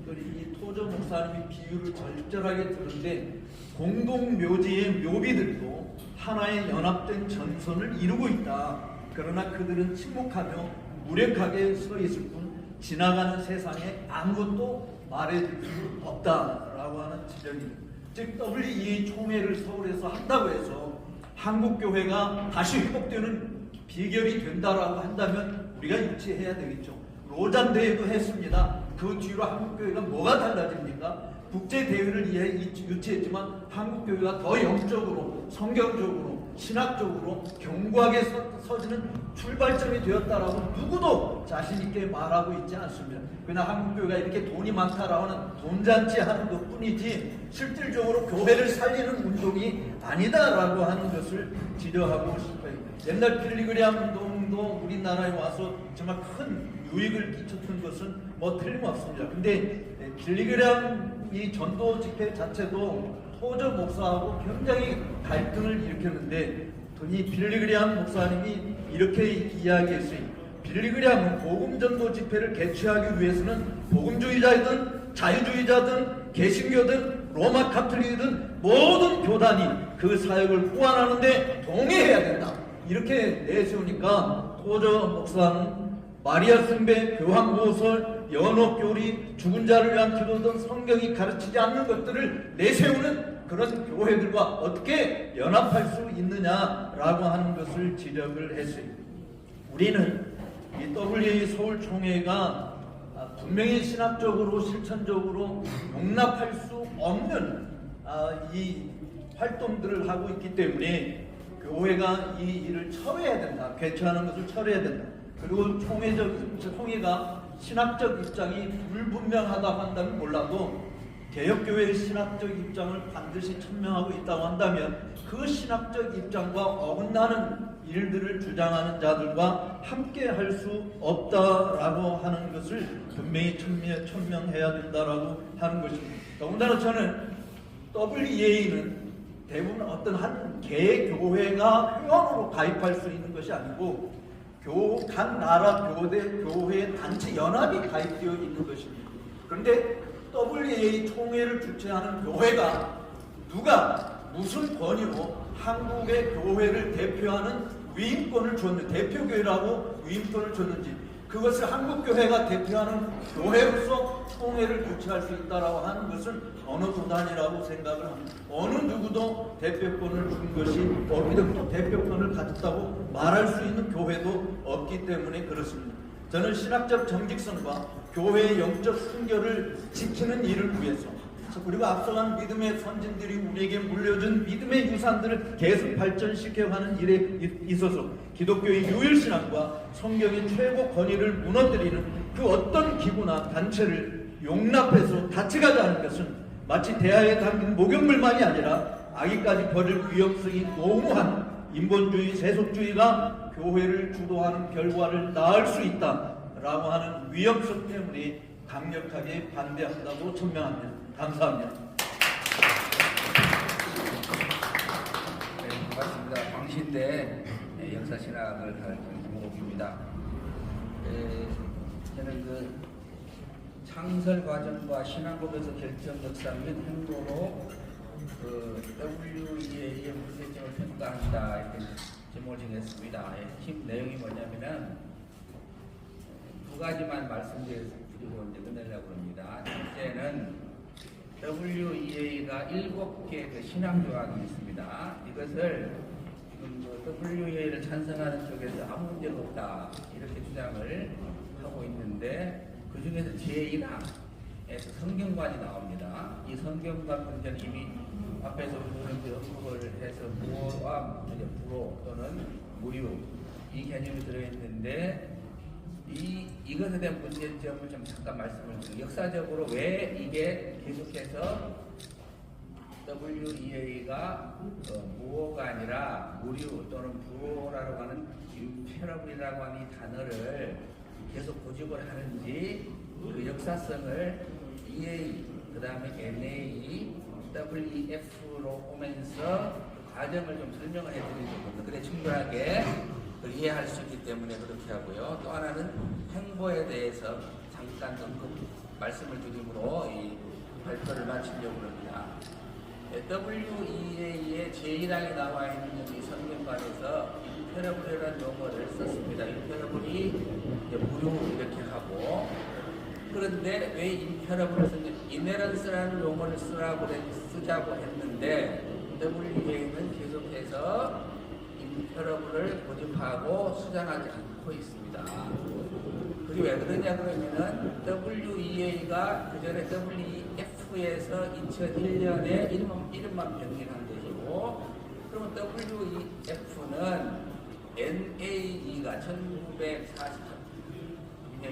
Speaker 5: 이 토저 목사님이 비유를 절절하게 들은데 공동묘지의 묘비들도 하나의 연합된 전선을 이루고 있다. 그러나 그들은 침묵하며 무력하게 서 있을 뿐 지나가는 세상에 아무것도 말해줄 수 없다라고 하는 지적입니다. 즉 WEA 총회를 서울에서 한다고 해서 한국교회가 다시 회복되는 비결이 된다라고 한다면 우리가 유치해야 되겠죠. 로잔 대회도 했습니다. 그 뒤로 한국교회가 뭐가 달라집니까? 국제대회를 유치했지만 한국교회가 더 영적으로, 성경적으로, 신학적으로 견고하게 서지는 출발점이 되었다라고 누구도 자신있게 말하고 있지 않습니다. 그러나 한국교회가 이렇게 돈이 많다라고 하는 돈잔치 하는 것 뿐이지 실질적으로 교회를 살리는 운동이 아니다라고 하는 것을 지적하고 싶어요. 옛날 빌리그리암 운동도 우리나라에 와서 정말 큰 유익을 끼쳤던 것은 틀림없습니다. 근데 빌리그리암 이 전도 집회 자체도 토저 목사하고 굉장히 갈등을 일으켰는데 이 빌리그리암 목사님이 이렇게 이야기했어요. 빌리그리암은 복음 전도 집회를 개최하기 위해서는 복음주의자이든 자유주의자든 개신교든 로마 카톨릭이든 모든 교단이 그 사역을 호환하는데 동의해야 된다. 이렇게 내세우니까 토저 목사는 마리아 숭배, 교황보설, 연옥교리, 죽은 자를 위한 기도 등 성경이 가르치지 않는 것들을 내세우는 그런 교회들과 어떻게 연합할 수 있느냐라고 하는 것을 지적을 했어요. 우리는 이 WA 서울 총회가 분명히 신학적으로 실천적으로 용납할 수 없는 이 활동들을 하고 있기 때문에 교회가 이 일을 철회해야 된다. 개최하는 것을 철회해야 된다. 그리고 총회가 신학적 입장이 불분명하다고 한다면 몰라도 개혁교회의 신학적 입장을 반드시 천명하고 있다고 한다면 그 신학적 입장과 어긋나는 일들을 주장하는 자들과 함께 할 수 없다라고 하는 것을 분명히 천명해야 된다라고 하는 것입니다. 더군다나 저는 WEA는 대부분 어떤 한 개교회가 회원으로 가입할 수 있는 것이 아니고 각 나라 교회 단체 연합이 가입되어 있는 것입니다. 그런데 WEA 총회를 주최하는 교회가 누가 무슨 권위로 한국의 교회를 대표하는 위임권을 줬는지, 대표교회라고 위임권을 줬는지, 그것을 한국교회가 대표하는 교회로서 총회를 주최할 수 있다고 하는 것은 어느 도단이라고 생각을 합니다. 어느 누구도 대표권을 준 것이 없기도 또 대표권을 가졌다고 말할 수 있는 교회도 없기 때문에 그렇습니다. 저는 신학적 정직성과 교회의 영적 순결을 지키는 일을 위해서, 그리고 앞서간 믿음의 선진들이 우리에게 물려준 믿음의 유산들을 계속 발전시켜가는 일에 있어서 기독교의 유일신앙과 성경의 최고 권위를 무너뜨리는 그 어떤 기구나 단체를 용납해서 다치가지 않은 것은 마치 대하에 담긴 목욕물만이 아니라 아기까지 버릴 위험성이 너무한 인본주의, 세속주의가 교회를 주도하는 결과를 낳을 수 있다라고 하는 위험성 때문에 강력하게 반대한다고 천명합니다. 감사합니다.
Speaker 6: 네, 반갑습니다. 광신대 역사신학을 가르치는 김호국입니다. 저는 그 창설 과정과 신앙법에서 결정 역사 및 행보로 WEA의 문제점을 평가한다 이렇게 제목을 정했습니다. 핵심 내용이 뭐냐면은 두 가지만 말씀드리고 이제 끝내려고 합니다. 첫째는 WEA가 7개 그 신앙 조항이 있습니다. 이것을 지금 WEA를 찬성하는 쪽에서 아무 문제가 없다 이렇게 주장을 하고 있는데 그 중에서 제1항에서 성경관이 나옵니다. 이 성경관 문제는 이미 앞에서 우리가 언급을 해서 무어와 불어 또는 무유 이 개념이 들어있는데 이것에 대한 문제점을 좀 잠깐 말씀을 드리고 역사적으로 왜 이게 계속해서 WEA가 무어가 아니라 무류 또는 불어라고 하는 임페러블이라고 하는 이 단어를 계속 고집을 하는지 그 역사성을 EA 그 다음에 NA WEF로 오면서 그 과정을 좀 설명을 해드리려고 그래 충분하게 이해할 수 있기 때문에 그렇게 하고요. 또 하나는 행보에 대해서 잠깐 말씀을 드림으로 이 발표를 마치려고 합니다. WEA의 제1항에 나와 있는 이 성경관에서 임페러블이라는 용어를 썼습니다. 임페러블이 무료 이렇게 하고 그런데 왜 임페러블을 썼냐? 이네런스라는 용어를 쓰자고 했는데 WEA는 계속해서 임페러블을 고집하고 수장하지 않고 있습니다. 그게 왜 그러냐 그러면은 WEA가 그 전에 WEF에서 2001년에 이름만 변경한 것이고 그러면 WEF는 NAE가 1940년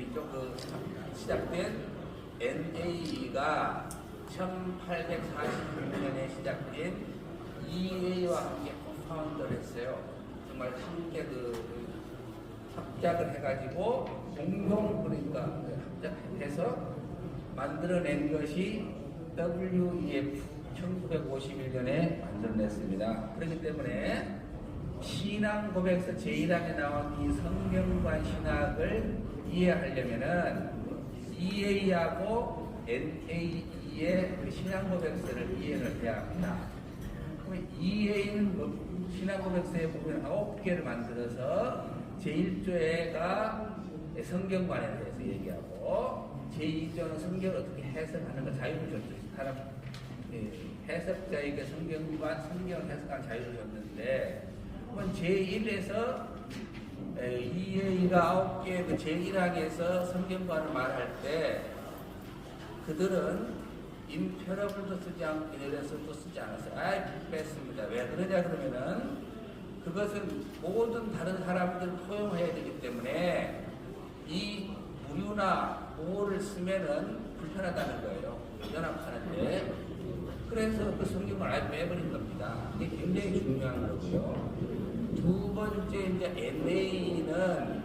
Speaker 6: 시작된 NAE가 1846년에 시작된 EA와 함께 파운드를 했어요. 정말 함께 합작을 해가지고 공동 그러니까 합작해서 만들어낸 것이 WEF 1951년에 만들어냈습니다. 그렇기 때문에 신앙 고백서 제1항에 나온 이 성경관 신학을 이해하려면은 EA하고 NAE의 그 신앙 고백서를 이해를 해야 합니다. 그러면 EA는 신앙 고백서의 부분 9개를 만들어서 제1조가 성경관에 대해서 얘기하고 제2조는 성경을 어떻게 해석하는 거 자유를 줬죠. 사람 해석자에게 성경을 해석한 자유를 줬는데 그건 제1에서 EA가 9개 그 제1항에서 성경관을 말할 때 그들은 임페러블도 쓰지 않고 이네런스도 쓰지 않았어요. 아예 뺐습니다. 왜 그러냐 그러면은 그것은 모든 다른 사람들을 포용해야 되기 때문에 이 무료나 보호를 쓰면은 불편하다는 거예요. 연합하는데. 그래서 그 성경을 아예 빼버린 겁니다. 이게 굉장히 중요한 거고요. 두 번째 이제 NA는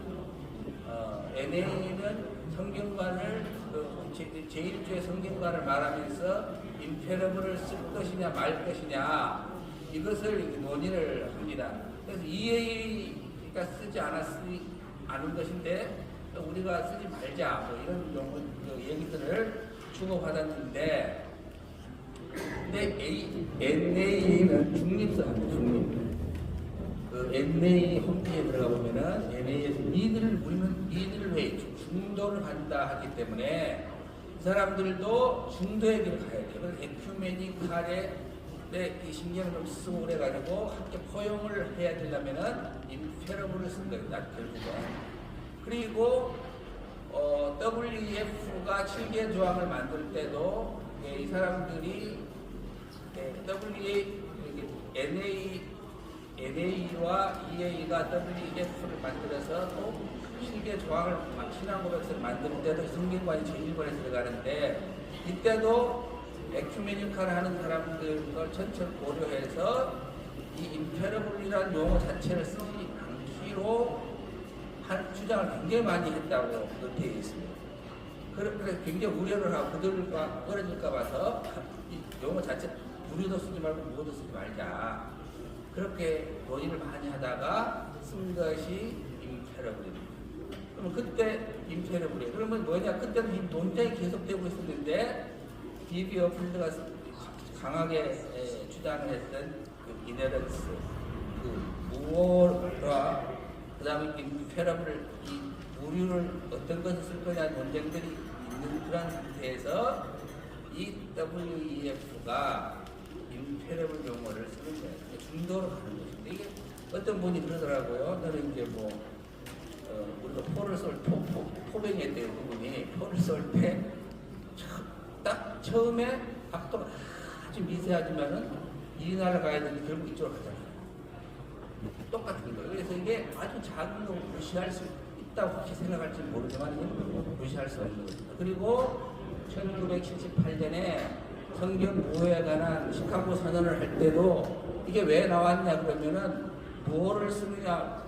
Speaker 6: 성경관을 제1주의 성경관을 말하면서 임페러블을 쓸 것이냐 말 것이냐 이것을 논의를 합니다. 그래서 EA가 쓰지 않은 것인데 우리가 쓰지 말자 뭐 이런 용어 얘기들을 주고받았는데 근데 NA는 중립성입니다. 중립. 그 NA 홈페이지에 들어가 보면은 NA에서 우리는 이들을 왜 중도를 간다 하기 때문에 이 사람들도 중도의 길을 가야 돼요. 그래서 에큐메니칼에 이 신경을 좀 쓰고 그래가지고 함께 포용을 해야 되려면은 임페러블을 쓴 거예요. 결국은. 그리고 WEF가 7개 조항을 만들 때도 이 사람들이 NA와 EA가 WEF를 만들어서 또 7개 조항을 신앙고백서를 만들 때도 성경관이 제1권에 들어가는데 이때도 에큐메니칼 하는 사람들 걸 전체를 고려해서 이 임페러블이라는 용어 자체를 쓰지 않기로 한 주장을 굉장히 많이 했다고 그렇게 있습니다. 그래서 굉장히 우려를 하고 그들과 떨어질까 봐서 이 용어 자체 우리도 쓰지 말고 무엇도 쓰지 말자. 그렇게 논의를 많이 하다가 쓴 것이 임페러블입니다. 그러면 그때 임페러블이에요. 그러면 뭐냐? 그때는 이 논쟁이 계속되고 있었는데 D.B. 어필드가 강하게 주장을 했던 그 이네런스, 그 무어와 그 다음에 임페러블을 이 무류를 어떤 것을 쓸 거냐 논쟁들이 있는 그런 상태에서 이 WEF가 임페러블 용어를 쓰는 거예요. 중도로 가는 것인데 이게 어떤 분이 그러더라고요. 너는 이제 뭐 우리가 포를 쏠 포뱅에 때 그분이 포를 쏠 때 딱 처음에 각도가 아주 미세하지만은 이 날아가야 되는데 결국 이쪽으로 가잖아요. 똑같은 거예요. 그래서 이게 아주 작은 거 무시할 수 있다고 혹시 생각할지 모르지만 무시할 수 없는 것입니다. 그리고 1978년에 성경 보호에 관한 시카고 선언을 할 때도 이게 왜 나왔냐 그러면은 무엇을 쓰느냐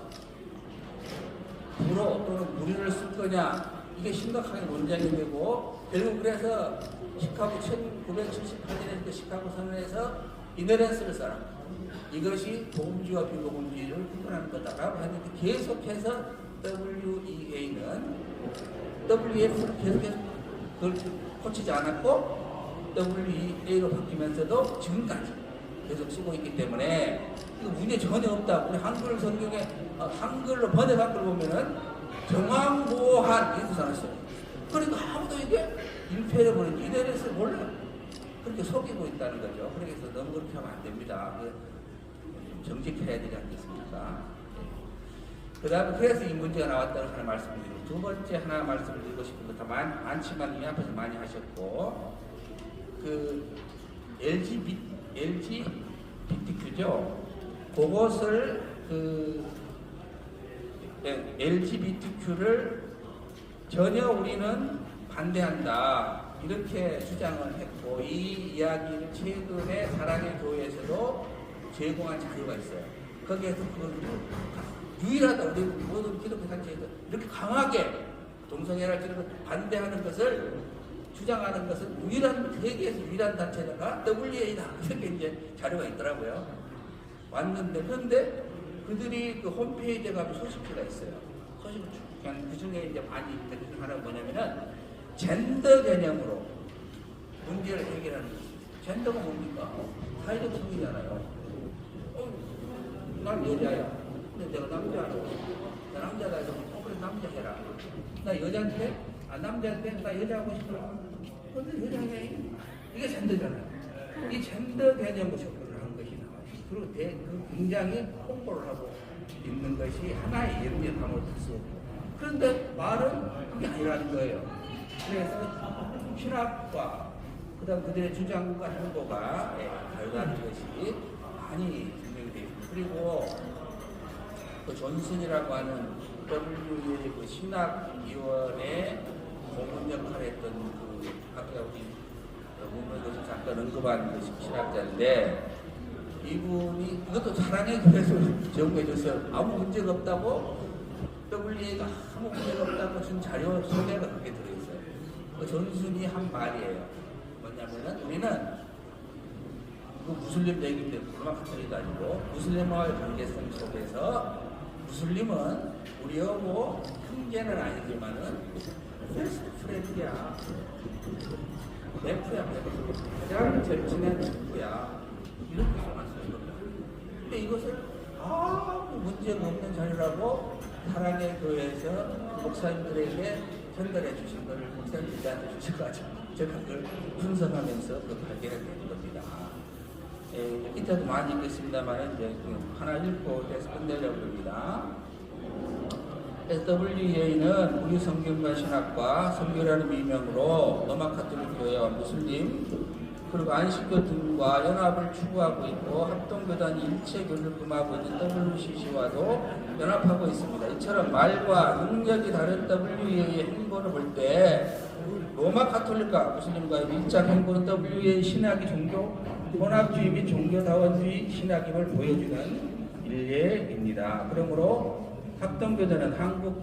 Speaker 6: 불어 또는 무리를 쓸 거냐 이게 심각하게 논쟁이 되고 결국 그래서 시카고 1978년에 시카고 선언에서 이네런스를 써라. 이것이 복음주의와 비복음주의를 구분하는 거다라고 하는데 계속해서 WEA는 WEF를 계속해서 그걸 고치지 않았고 WEA로 바뀌면서도 지금까지 계속 쓰고 있기 때문에 이거 문제 전혀 없다. 우리 한글 성경에 한글로 번역한 걸 보면은 정황보호한 이렇게 써놨어요. 그러니까 아무도 이게 임페러블인지 이네런스 몰라요. 그렇게 속이고 있다는 거죠. 그래서 너무 그렇게 하면 안 됩니다. 좀 정직해야 되지 않겠습니까? 그 다음에 그래서 이 문제가 나왔다고 하나 말씀드리고 두 번째 하나 말씀드리고 싶은 거 다 많지만 이 앞에서 많이 하셨고 그 LGBTQ죠. 그것을 LGBTQ를 전혀 우리는 반대한다 이렇게 주장을 했고 이 이야기를 최근에 사랑의 교회에서도 제공한 자료가 있어요. 거기에서 그걸 유일하다 우리 모든 기독교 단체에서 이렇게 강하게 동성애를 반대하는 것을 주장하는 것은 유일한 세계에서 유일한 단체가 WEA다 이렇게 이제 자료가 있더라고요. 왔는데 그런데 그들이 그 홈페이지에 가면 소식지가 있어요. 소식을 그냥 그 중에 이제 많이 있는 그 하나가 뭐냐면은 젠더 개념으로 문제를 해결하는 것입니다. 젠더가 뭡니까? 사회적 성이잖아요. 난 여자야. 근데 내가 남자라고. 나 남자다 해서 그래 남자 해라. 나 여자인데 남자인데 나 여자 하고 싶어. 근데 여자 해. 이게 젠더잖아요. 이 젠더 개념으로 접근을 한 것이 나와요. 그리고 굉장히 홍보를 하고 있는 것이 하나의 연립함을 할 수 없고, 그런데 말은 그게 아니라는 거예요. 그래서 신학과 그다음 그들의 주장과 행보가 다르다는 것이 많이 증명이 되어 있습니다. 그리고 그 존슨이라고 하는 WE의 그 신학위원회 고문 역할을 했던 그 아까 우리 문명에서 잠깐 언급한 그 신학자인데, 이분이 이것도 사랑의 교회에서 제공해줘서 아무 문제가 없다고, WE가 아무 문제가 없다고 준 자료 소개가 그렇게 들어있어요. 그 존슨이 한 말이에요. 뭐냐면은 우리는 그 무슬림 얘기인데 로마 카톨릭도 아니고 무슬림과의 관계성 속에서 무슬림은 우리하고 형제는 아니지만은 베스트 프렌드야. 베프야, 베프. 가장 절친한 친구야. 이렇게 말씀하는 겁니다. 근데 이것을 아무 문제가 없는 자리라고 사랑의 교회에서 목사님들에게 전달해 주신 것을 목사님들한테 주셔가지고 제가 그걸 분석하면서 그 발견을 겁니다. 이때도 많이 읽겠습니다만 이제 하나 읽고 해서 끝내려고 합니다. WEA는 우리 성경과 신학과 선교라는 미명으로 로마 카톨릭 교회와 무슬림 그리고 안식교 등과 연합을 추구하고 있고, 합동교단 일체교를 금하고 있는 WCC와도 연합하고 있습니다. 이처럼 말과 능력이 다른 WEA의 행보를 볼 때 로마 카톨릭과 무슬림과의 밀착 행보는 WEA 신학이 종교 혼합주의 및 종교다원주의 신학임을 보여주는 일례입니다. 그러므로 합동교단은 한국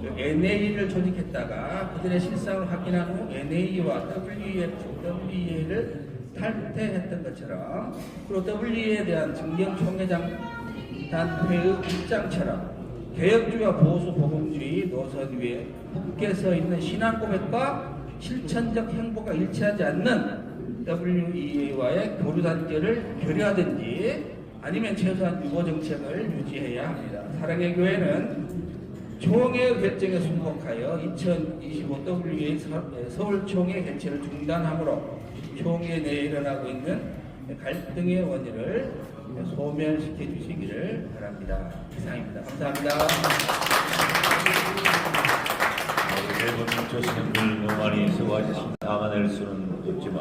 Speaker 6: NA를 조직했다가 그들의 실상을 확인한 후 NA와 WEA를 탈퇴했던 것처럼, 그리고 WEA에 대한 증경총회장단회의 입장처럼 개혁주의와 보수 복음주의 노선 위에 굳게 서 있는 신앙 고백과 실천적 행보가 일치하지 않는 WEA와의 교류단계를 결여하든지 아니면 최소한 유보 정책을 유지해야 합니다. 사랑의 교회는 총회 결정에 순복하여 2025 WEA 서울총회 개최를 중단하므로 총회 내에 일어나고 있는 갈등의 원인을 소멸시켜 주시기를 바랍니다. 이상입니다. 감사합니다.
Speaker 1: 대부분 교수님들 너무 많이 수고하셨습니다. 담아낼 수는 없지만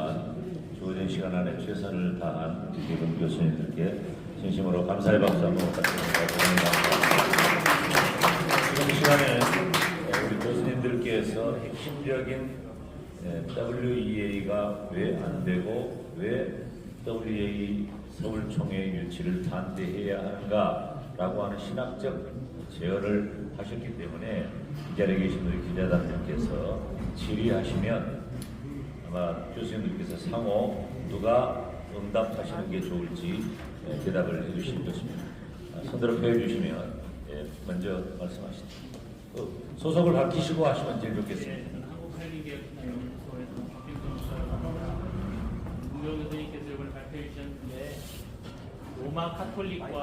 Speaker 1: 주어진 시간 안에 최선을 다한 대부분 교수님들께 진심으로 감사의 박수 한번 부탁드립니다. 지금 시간에 우리 교수님들께서 핵심적인 WEA가 왜 안 되고 왜 WEA 서울총회 유치를 반대해야 하는가라고 하는 신학적 제어를 하셨기 때문에 이 자리에 계신 우리 기자단들께서 질의하시면 아마 교수님들께서 상호 누가 응답하시는 게 좋을지 대답을 해주실 것입니다. 손들어 펴주시면 먼저 말씀하시죠. 소속을 밝히시고 하시면 제일 좋겠습니다.
Speaker 7: 문경 교수님께서 이걸 발표해 주셨는데, 로마 카톨릭과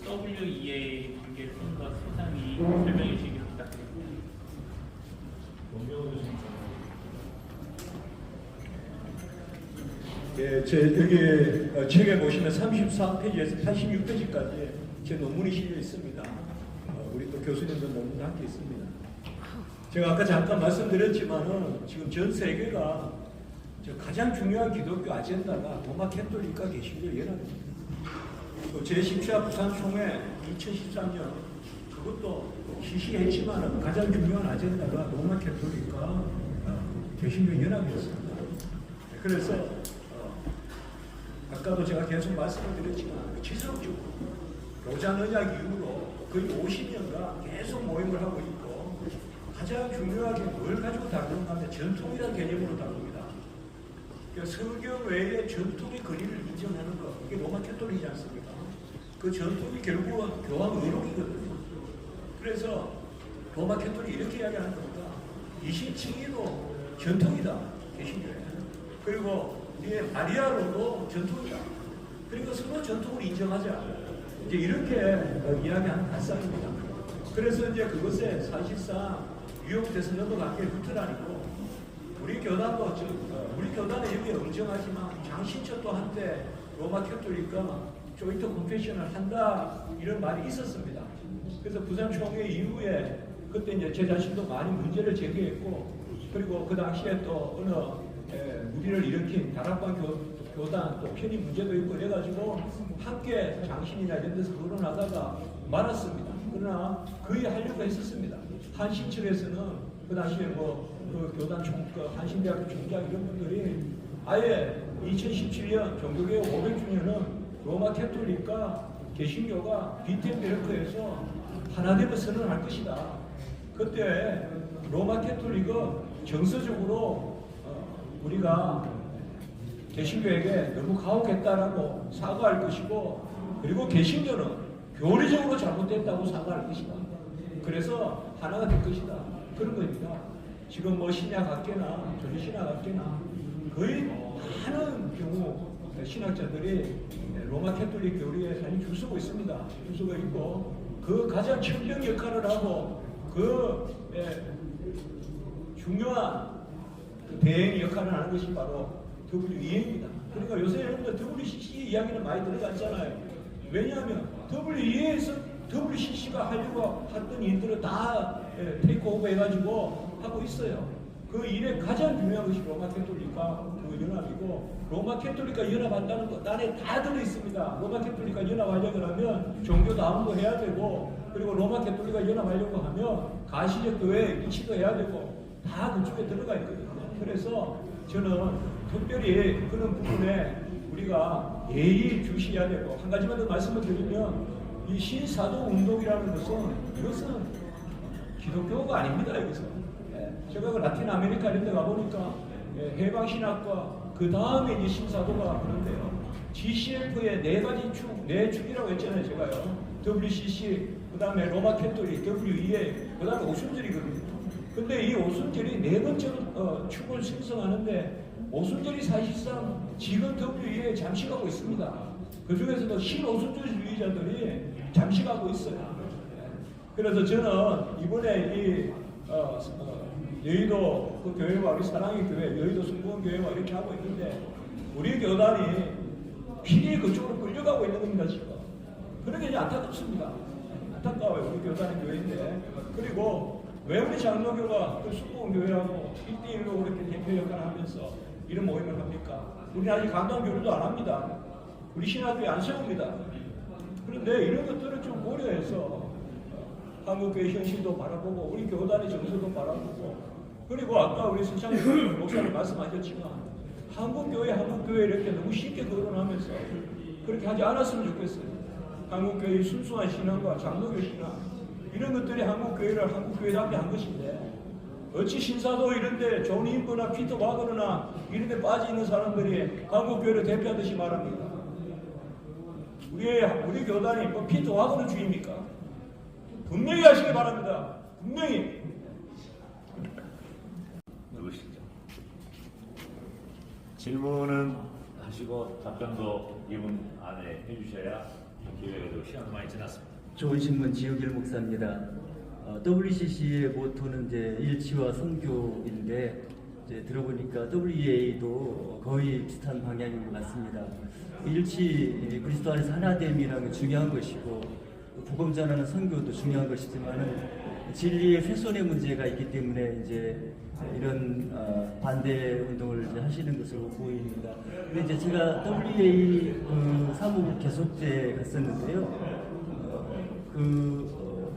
Speaker 7: WEA 관계를 좀 더 소상히 설명해 주시기 부탁드립니다.
Speaker 2: 예, 여기 책에 보시면 33페이지에서 86페이지까지 제 논문이 실려 있습니다. 우리 또 교수님도 논문 함께 있습니다. 제가 아까 잠깐 말씀드렸지만은 지금 전 세계가 가장 중요한 기독교 아젠다가 로마 캐톨릭과 개신교 연합입니다. 제17차 부산 총회 2013년 그것도 실시했지만은 가장 중요한 아젠다가 로마 캐톨릭과 개신교 연합이었습니다. 그래서 아까도 제가 계속 말씀을 드렸지만 지속적으로 로잔 언약 이후로 거의 50년간 계속 모임을 하고 있고, 가장 중요하게 뭘 가지고 다루는가 하면 전통이라는 개념으로 다룹니다. 그러니까 성경 외에 전통의 권위를 인정하는 것, 이게 로마 캐톨릭이지 않습니까? 그 전통이 결국은 교황 의록이거든요. 그래서 로마 캐톨릭이 이렇게 이야기하는 겁니다. 이신칭의도 전통이다, 개신교회. 그리고 우리의 마리아로도 전통이다. 그리고 서로 전통을 인정하자. 이제 이렇게 이야기하는 발상입니다. 그래서 이제 그것에 사실상 유용돼서 넘어간 게 루터란이고, 우리 교단은 여기에 응정하지만 장신처 또 한때
Speaker 3: 로마 캐톨릭과 조인트 컨페셔널 한다 이런 말이 있었습니다. 그래서 부산 총회 이후에 그때 이제 제 자신도 많이 문제를 제기했고, 그리고 그 당시에 또 어느 무리를 일으킨 다락방 교단 또 편입 문제도 있고 이래가지고 함께 장신이나 이런 데서 거론하다가 말았습니다. 그러나 거의 하려고 했었습니다. 한신철에서는 그 당시에 그 교단 한신대학교 총장 이런 분들이 아예 2017년 종교개혁 500주년은 로마 캐톨릭과 개신교가 비텐베르크에서 하나 되면 선언할 것이다. 그때 로마 캐톨릭은 정서적으로 우리가 개신교에게 너무 가혹했다라고 사과할 것이고, 그리고 개신교는 교리적으로 잘못됐다고 사과할 것이다. 그래서 하나가 될 것이다. 그런 겁니다. 지금 뭐 신약학계나 조지신학학계나 거의 많은 경우 신학자들이 로마 캐톨릭 교리에 많이 줄 서고 있습니다. 줄 서고 있고, 그 가장 천명 역할을 하고 중요한 대행 역할을 하는 것이 바로 WEA입니다. 그러니까 요새 여러분들 WCC 이야기는 많이 들어갔잖아요. 왜냐하면 WEA에서 WCC가 하려고 했던 일들을 다 테이크오버 해가지고 하고 있어요. 그 일에 가장 중요한 것이 로마 캐톨릭과 그 연합이고, 로마 캐톨릭과 연합한다는 것 안에 다 들어 있습니다. 로마 캐톨릭과 연합하려고 하면 종교 다음도 해야 되고, 그리고 로마 캐톨릭과 연합하려고 하면 가시적 교회 위치도 해야 되고, 다 그쪽에 들어가 있거든요. 그래서 저는 특별히 그런 부분에 우리가 예의 주시해야 되고, 한 가지만 더 말씀을 드리면, 이 신사도 운동이라는 이것은 기독교가 아닙니다. 여기서 제가 그 라틴 아메리카 이런 데 가보니까 해방신학과 그 다음에 이제 신사도가 그런데요, GCF의 네 축이라고 했잖아요. 제가요, WCC, 그 다음에 로마 캐톨릭, WEA, 그 다음에 오순절이거든요. 근데 이 오순절이 네 번째로 축을 생성하는데, 오순절이 사실상 지금 WEA에 잠식하고 있습니다. 그 중에서도 신오순절주의자들이 잠식하고 있어요. 그래서 저는 이번에 이 여의도 그 교회와 우리 사랑의 교회, 여의도 성공교회와 이렇게 하고 있는데, 우리 교단이 필히 그쪽으로 끌려가고 있는 겁니다, 지금. 그런 게 이제 안타깝습니다. 안타까워요. 우리 교단의 교회인데. 그리고 왜 우리 장로교가 그 성공교회하고 1대1로 그렇게 대표 역할을 하면서 이런 모임을 합니까? 우리는 아직 강단교류도 안 합니다. 우리 신학교에 안 세웁니다. 그런데 이런 것들을 좀 고려해서 한국교회 현실도 바라보고, 우리 교단의 정서도 바라보고, 그리고 아까 우리 서창희 목사님 말씀하셨지만 한국교회 이렇게 너무 쉽게 거론하면서 그렇게 하지 않았으면 좋겠어요. 한국교회의 순수한 신앙과 장로교 신앙, 이런 것들이 한국교회를 한국교회답게 한 것인데, 어찌 신사도 이런데 존 인버나 피터 와거나 이런데 빠져있는 사람들이 한국교회를 대표하듯이 말합니다. 우리 교단이 뭐 피터 와거나 주입니까? 분명히 하시기 바랍니다. 분명히.
Speaker 1: 누구시죠? 질문은 하시고 답변도 2분 안에 해주셔야 기회가 되고 시간도 많이 지났습니다.
Speaker 8: 좋은 신문 지우길 목사입니다. WCC의 모토는 이제 일치와 선교인데, 이제 들어보니까 WEA도 거의 비슷한 방향인 것 같습니다. 일치, 그리스도 안에서 하나됨이라는 게 중요한 것이고, 복음 전하는 선교도 중요한 것이지만 진리의 훼손의 문제가 있기 때문에 이제 이런 반대 운동을 이제 하시는 것으로 보입니다. 근데 이제 제가 WEA 사무국 개소 때 갔었는데요.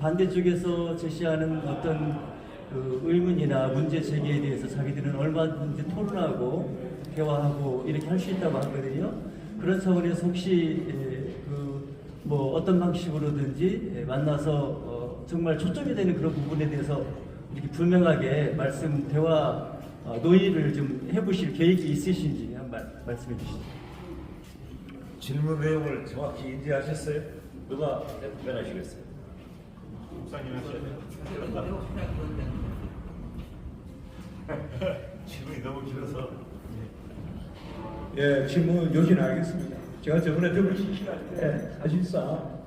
Speaker 8: 반대쪽에서 제시하는 어떤 의문이나 문제 제기에 대해서 자기들은 얼마든지 토론하고 대화하고 이렇게 할 수 있다고 하거든요. 그런 차원에서 혹시 뭐 어떤 방식으로든지 만나서 정말 초점이 되는 그런 부분에 대해서 이렇게 분명하게 대화 논의를 좀 해보실 계획이 있으신지 한번 말씀해 주시죠.
Speaker 1: 질문 내용을 정확히 인지하셨어요? 누가 답변하시겠어요?
Speaker 4: 목사님 하셔야 돼요.
Speaker 1: 질문이 너무 길어서.
Speaker 3: 예, 질문 요지는 알겠습니다. 제가 저번에 WCC 할 때 사실상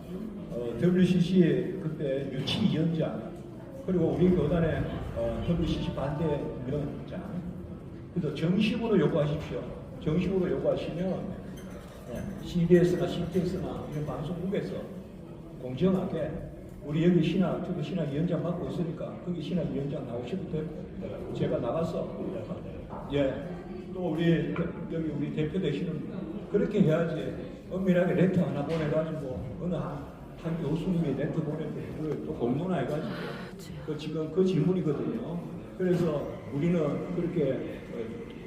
Speaker 3: WCC 그때 유치위원장, 그리고 우리 교단의 WCC 반대위원장, 그래서 정식으로 요구하십시오. 정식으로 요구하시면 CBS나 CTS나 이런 방송국에서 공정하게 우리 여기 저기 신학위원장 맡고 있으니까 거기 신학위원장 나오셔도 되고 제가 나가서 또 우리 여기 우리 대표 되시는 그렇게 해야지 엄밀하게 레터 하나 보내가지고 어느 한 교수님이 레터 보내고 또 공론화해가지고 지금 그 질문이거든요. 그래서 우리는 그렇게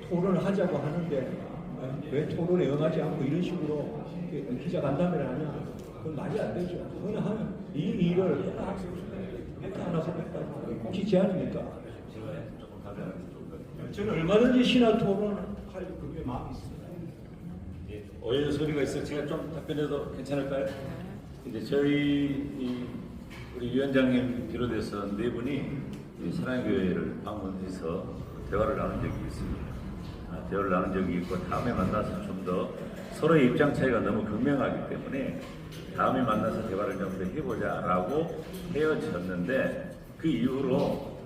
Speaker 3: 토론을 하자고 하는데 왜 토론에 응하지 않고 이런 식으로 기자간담회를 하냐? 그건 말이 안 되죠. 어느 이 일을 하나 보냈다. 혹시 제안입니까? 저는 얼마든지 신학 토론을 할 그게 마음이 있습니다.
Speaker 1: 오해 소리가 있어 제가 좀 답변해도 괜찮을까요? 이제 저희 우리 위원장님 비롯해서 네 분이 사랑교회를 방문해서 대화를 나눈 적이 있습니다. 대화를 나눈 적이 있고 다음에 만나서 좀 더 서로의 입장 차이가 너무 극명하기 때문에 다음에 만나서 대화를 좀 더 해보자라고 헤어졌는데 그 이후로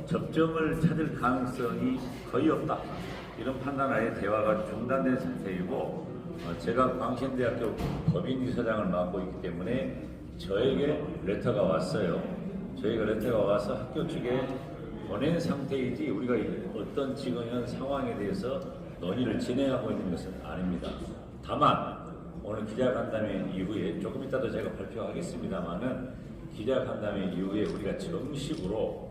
Speaker 1: 접점을 찾을 가능성이 거의 없다. 이런 판단하에 대화가 중단된 상태이고 제가 광신대학교 법인이사장을 맡고 있기 때문에 저에게 레터가 왔어요. 저희가 레터가 와서 학교 측에 보낸 상태이지 우리가 어떤 지금 현 상황에 대해서 논의를 진행하고 있는 것은 아닙니다. 다만 오늘 기자간담회 이후에 조금 이따도 제가 발표하겠습니다마는 기자간담회 이후에 우리가 정식으로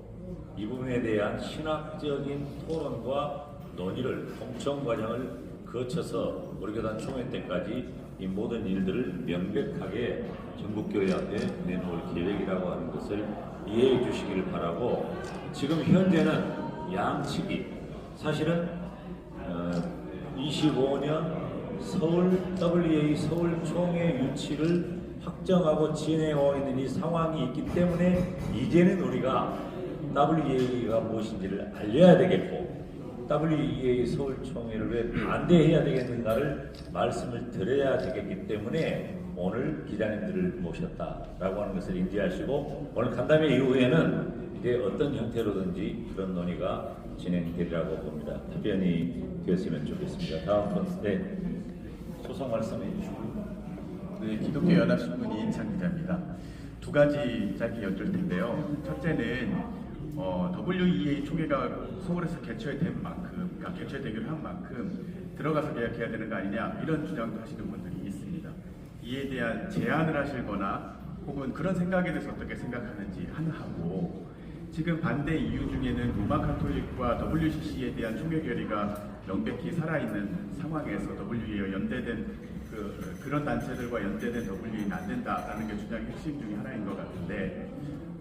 Speaker 1: 이 부분에 대한 신학적인 토론과 논의를 공청 과정을 거쳐서 우리 교단 총회 때까지 이 모든 일들을 명백하게 전국교회 앞에 내놓을 계획이라고 하는 것을 이해해 주시기를 바라고 지금 현재는 양측이 사실은 25년 서울 WA 서울 총회 유치를 확정하고 진행하고 있는 이 상황이 있기 때문에 이제는 우리가 WEA가 무엇인지를 알려야 되겠고 WEA 서울 총회를 왜 반대해야 되겠는가를 말씀을 드려야 되겠기 때문에 오늘 기자님들을 모셨다라고 하는 것을 인지하시고 오늘 간담회 이후에는 이제 어떤 형태로든지 그런 논의가 진행되리라고 봅니다. 답변이 되었으면 좋겠습니다. 다음 분, 소속 말씀해 주시고.
Speaker 9: 네, 기독교 연합신문의 인창 기자입니다. 두 가지 짧게 여쭐 텐데요. 첫째는 WEA 총회가 서울에서 개최된 만큼, 그러니까 개최되기로 한 만큼 들어가서 계약해야 되는 거 아니냐 이런 주장도 하시는 분들이 있습니다. 이에 대한 제안을 하실거나 혹은 그런 생각에 대해서 어떻게 생각하는지 하고 지금 반대 이유 중에는 로마 카톨릭과 WCC에 대한 총회 결의가 명백히 살아있는 상황에서 WEA와 연대된 그런 단체들과 연대된 WEA는 안 된다라는 게 주장의 핵심 중에 하나인 것 같은데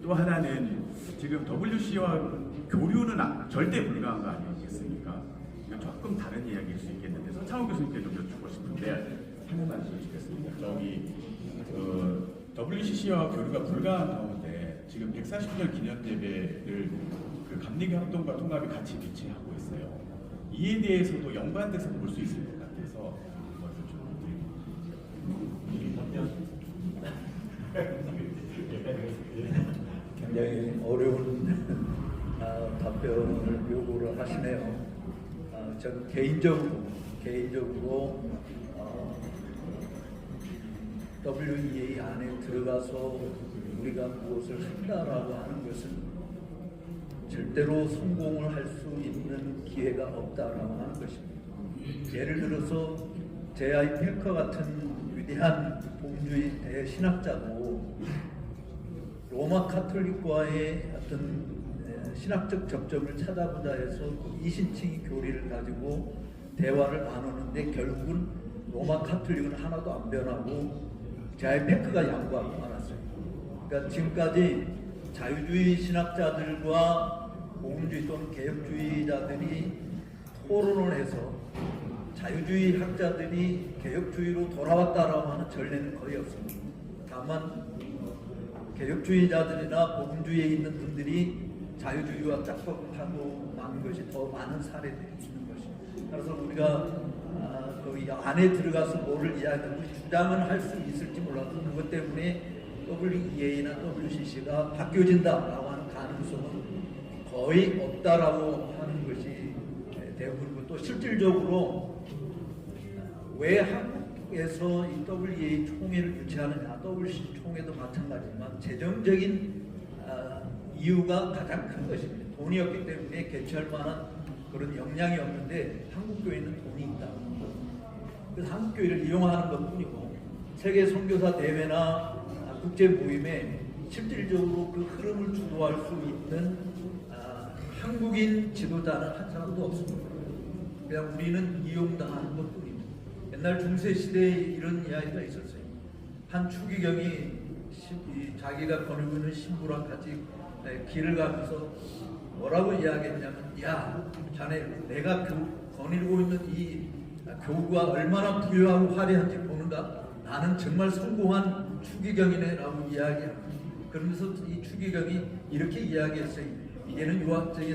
Speaker 9: 또 하나는 지금 WC와 교류는 절대 불가한 거 아니겠습니까? 이건 조금 다른 이야기일 수 있겠는데 서창호 교수님께 좀 여쭙고 싶은데 한 말씀 주겠습니다. WCC와 교류가 불가한 가운데 지금 140년 기념 예배를 그 감리교 합동과 통합이 같이 비치하고 있어요. 이에 대해서도 연관돼서 볼 수 있을 것 같아서
Speaker 5: 굉장히 어려운 답변을 요구를 하시네요. 저는 개인적으로 WEA 안에 들어가서 우리가 무엇을 한다라고 하는 것은 절대로 성공을 할 수 있는 기회가 없다라고 하는 것입니다. 예를 들어서 J.I. 펠커 같은 위대한 복음주의 대신학자도 로마 카톨릭과의 어떤 신학적 접점을 찾아보자 해서 이신칭의 교리를 가지고 대화를 나누는데 결국은 로마 카톨릭은 하나도 안 변하고 J.I. 펠커가 양보하고 말았어요. 그러니까 지금까지 자유주의 신학자들과 복음주의 또는 개혁주의자들이 토론을 해서 자유주의 학자들이 개혁주의로 돌아왔다라고 하는 전례는 거의 없습니다. 다만 개혁주의자들이나 복음주의에 있는 분들이 자유주의와 짝법하고 많은 것이 더 많은 사례들이 있는 것입니다. 그래서 우리가 거기 안에 들어가서 뭐를 이야기하고 주장을 할 수 있을지 몰라도 그것 때문에 WEA나 WCC가 바뀌어진다라고 하는 가능성은 거의 없다라고 하는 것이 대부분이고 또 실질적으로 왜 한국에서 이 WEA 총회를 유치하느냐, WCC 총회도 마찬가지지만 재정적인 이유가 가장 큰 것입니다. 돈이 없기 때문에 개최할 만한 그런 역량이 없는데 한국교회는 돈이 있다. 그래서 한국교회를 이용하는 것뿐이고 세계 선교사 대회나 국제 모임에 실질적으로 그 흐름을 주도할 수 있는 한국인 지도자는 한 사람도 없습니다. 그냥 우리는 이용당하는 것뿐입니다. 옛날 중세 시대에 이런 이야기가 있었어요. 한 추기경이 자기가 거느리고 있는 신부랑 같이 길을 가면서 뭐라고 이야기했냐면, 야, 자네 내가 거느리고 있는 이 교구가 얼마나 부유하고 화려한지 보는가? 나는 정말 성공한 추기경이네 라고 이야기합니다. 그러면서 이 추기경이 이렇게 이야기했어요. 이게는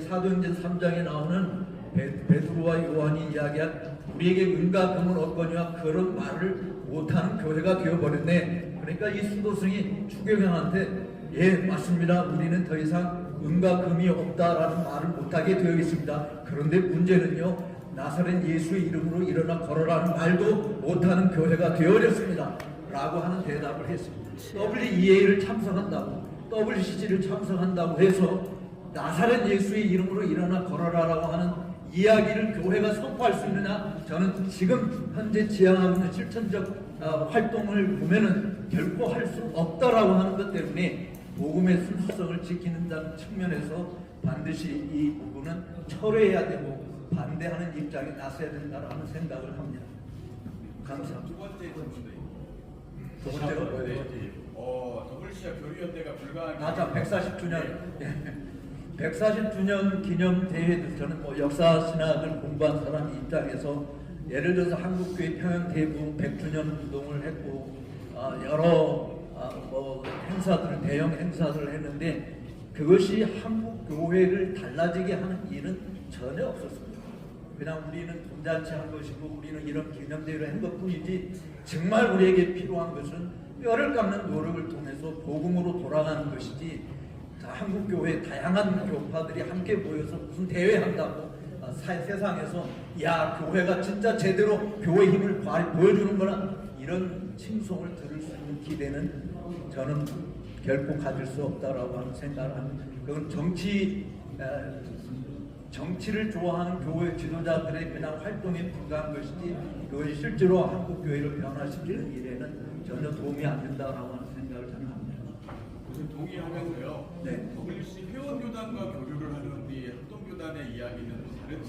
Speaker 5: 사도행전 3장에 나오는 베드로와 요한이 이야기한 우리에게 은과 금은 없거니와 그런 말을 못하는 교회가 되어버렸네. 그러니까 이 수도승이 추기경한테 예, 맞습니다. 우리는 더 이상 은과 금이 없다라는 말을 못하게 되어 있습니다. 그런데 문제는요, 나사렛 예수의 이름으로 일어나 걸어라는 말도 못하는 교회가 되어버렸습니다. 라고 하는 대답을 했습니다. WEA를 참석한다고, WCC를 참석한다고 해서 나사렛 예수의 이름으로 일어나 걸어라라고 하는 이야기를 교회가 선포할 수 있느냐? 저는 지금 현재 지향하고 있는 실천적 활동을 보면은 결코 할 수 없다라고 하는 것 때문에 복음의 순수성을 지키는다는 측면에서 반드시 이 부분은 철회해야 되고 반대하는 입장에 나서야 된다라는 생각을 합니다. 감사합니다.
Speaker 9: 두 번째 질문은
Speaker 5: 두 번째가 뭐예요?
Speaker 9: WCA 교류연대가 불가한
Speaker 5: 맞아, 140주년 140주년 기념 대회도 저는 역사 신학을 공부한 사람 입장에서 예를 들어서 한국교회 평양 대부 100주년 운동을 했고 여러 대형 행사들을 했는데 그것이 한국 교회를 달라지게 하는 일은 전혀 없었습니다. 그냥 우리는 돈잔치 한 것이고 우리는 이런 기념대회를 한 것뿐이지 정말 우리에게 필요한 것은 뼈를 깎는 노력을 통해서 복음으로 돌아가는 것이지 한국교회 다양한 교파들이 함께 모여서 무슨 대회 한다고 세상에서 야 교회가 진짜 제대로 교회 힘을 보여주는 거나 이런 칭송을 들을 수 있는 기대는 저는 결코 가질 수 없다라고 하는 생각을 합니다. 그건 정치를 좋아하는 교회 지도자들의 그냥 활동에 불과한 것이지 그것이 실제로 한국교회를 변화시키는 일에는 전혀 도움이 안 된다라고 하는 생각을 저는 합니다.
Speaker 9: 동의하면서요.
Speaker 5: 네.
Speaker 9: WCC 회원교단과 교류를 하는 우리 합동교단의 이야기는 다른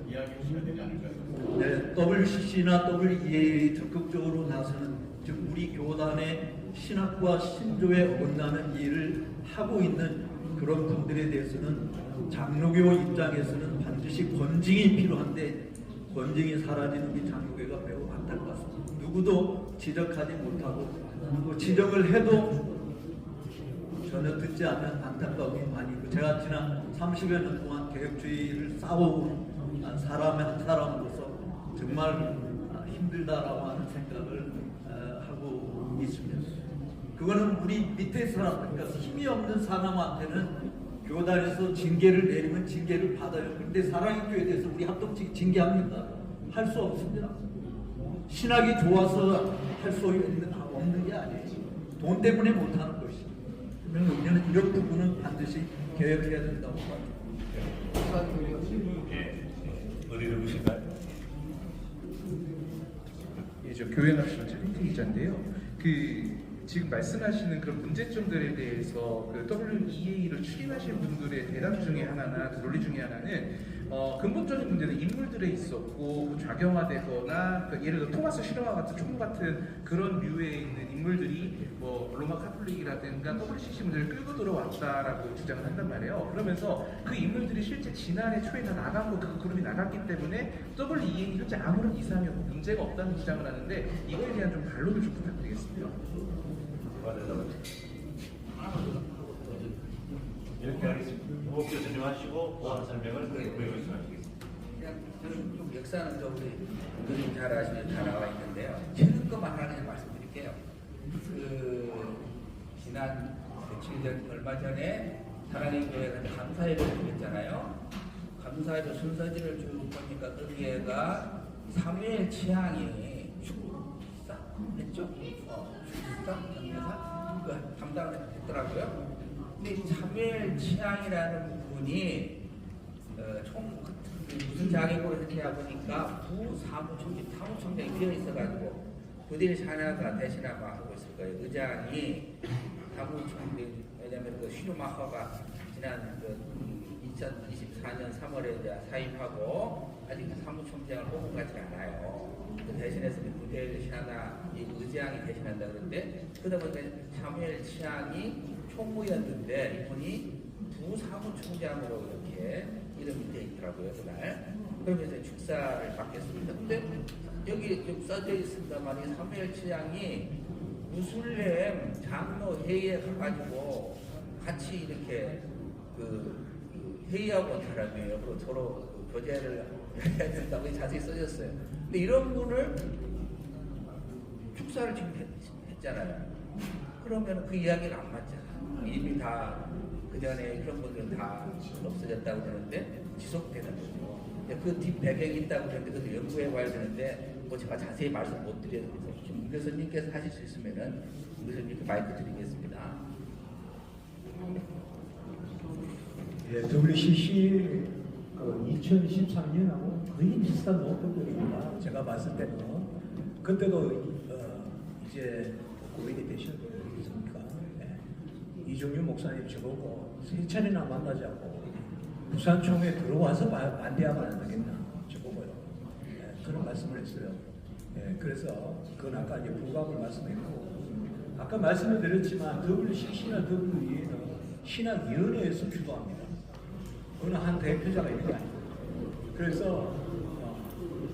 Speaker 9: 이야기를 해야 되지 않을까요?
Speaker 5: 네, WCC나 WEA 적극적으로 나서는 즉 우리 교단의 신학과 신조에 어긋나는 일을 하고 있는 그런 분들에 대해서는 장로교 입장에서는 반드시 권징이 필요한데 권징이 사라진 우리 장로교가 매우 안타깝습니다. 누구도 지적하지 못하고 또 지적을 해도 전혀 듣지 않는 안타까움이 많이 있고 제가 지난 30여 년 동안 개혁주의를 싸워온 사람의 한 사람으로서 정말 힘들다라고 하는 생각을 하고 있습니다. 그거는 우리 밑에 사람, 그러니까 힘이 없는 사람한테는 교단에서 징계를 내리면 징계를 받아요. 그런데 사랑의교회에 대해서 우리 합동측이 징계합니까? 할 수 없습니다. 신학이 좋아서 할 수 없는 게 아니에요. 돈 때문에 못하는 것이죠. 그래서 우리는 이런 부분은 반드시 개혁해야 된다고 봐요.
Speaker 1: 어디 누구신가요?
Speaker 10: 예, 저 교회학실 최민태 기자인데요. 지금 말씀하시는 그런 문제점들에 대해서 WEA를 추진하신 분들의 대답 중에 하나나 논리 중에 하나는 근본적인 문제는 인물들에 있었고 좌경화되거나 예를 들어 토마스 실화와 같은 총 같은 그런 류에 있는 인물들이 로마 카톨릭이라든가 WCC 문제를 끌고 들어왔다라고 주장을 한단 말이에요. 그러면서 그 인물들이 실제 지난해 초에 다 나갔고 그 그룹이 나갔기 때문에 WEA 현재 아무런 이상이 없고 문제가 없다는 주장을 하는데 이거에 대한 좀 반론을 좀 부탁드리겠습니다.
Speaker 1: 이렇게 하겠습니다. 호 교수님 하시고 보완 설명을 말씀하시겠습니다.
Speaker 6: 저는 좀 역사는 좀 우리 잘 아시는 다 나와 있는데요. 최근 것만 하나 말씀드릴게요. 지난 며칠 전 얼마 전에 사랑의 교회가 감사회를 했잖아요. 감사회로 순서지를 쭉 보니까 거기에가 사무엘 취향이 했죠. 주지사, 장례사 그 담당을 했더라고요. 근데 사무엘 치앙이라는 분이 무슨 자격으로 했냐 보니까 사무총장이 비어 있어가지고 부딜 샤나가 대신하고 하고 있을 거예요. 의장이 사무총장, 왜냐하면 그 슈르마커가 지난 2024년 3월에 이제 사임하고 아직 사무총장을 뽑은 것 같지 않아요. 그 대신해서 부딜 샤나 의장이 대신한다 그러는데 그러다 보니까 사무엘 치앙이 총무였는데 이분이 부사무총장으로 이렇게 이름이 되어 있더라고요, 그날. 그러면서 축사를 받겠습니다. 근데 여기 좀 써져 있습니다만 사무엘 치앙이 무슬렘 장로 회의에 가가지고 같이 이렇게 그 회의하고 온 사람이에요. 그리고 서로 교제를 해야 된다고 자세히 써졌어요. 근데 이런 분을 축사를 지금 했잖아요. 그러면 그 이야기가 안 맞잖아. 이미 다 그 전에 그런 분들은 다 없어졌다고 그러는데 지속되는 거죠. 그 뒷 배경이 있다고 그러는데 그것도 연구해 봐야 되는데 뭐 제가 자세히 말씀 못 드려서 임 교수님께서 하실 수 있으면은 임 교수님께 마이크 드리겠습니다.
Speaker 3: 예, WCC 2013년하고 거의 비슷한 노트들입니다. 제가 봤을 때는 그때도 이제 고인이 되셨습니까? 이종유 목사님 저보고 세 차례나 만나자고 부산총회 들어와서 반대하면 안 되겠나 저보고요. 그런 말씀을 했어요. 그래서 그건 아까 이제 부각을 말씀했고 아까 말씀을 드렸지만 WCC나 WE는 신학위원회에서 주도합니다. 어느 한 대표자가 있는 게 아니고 그래서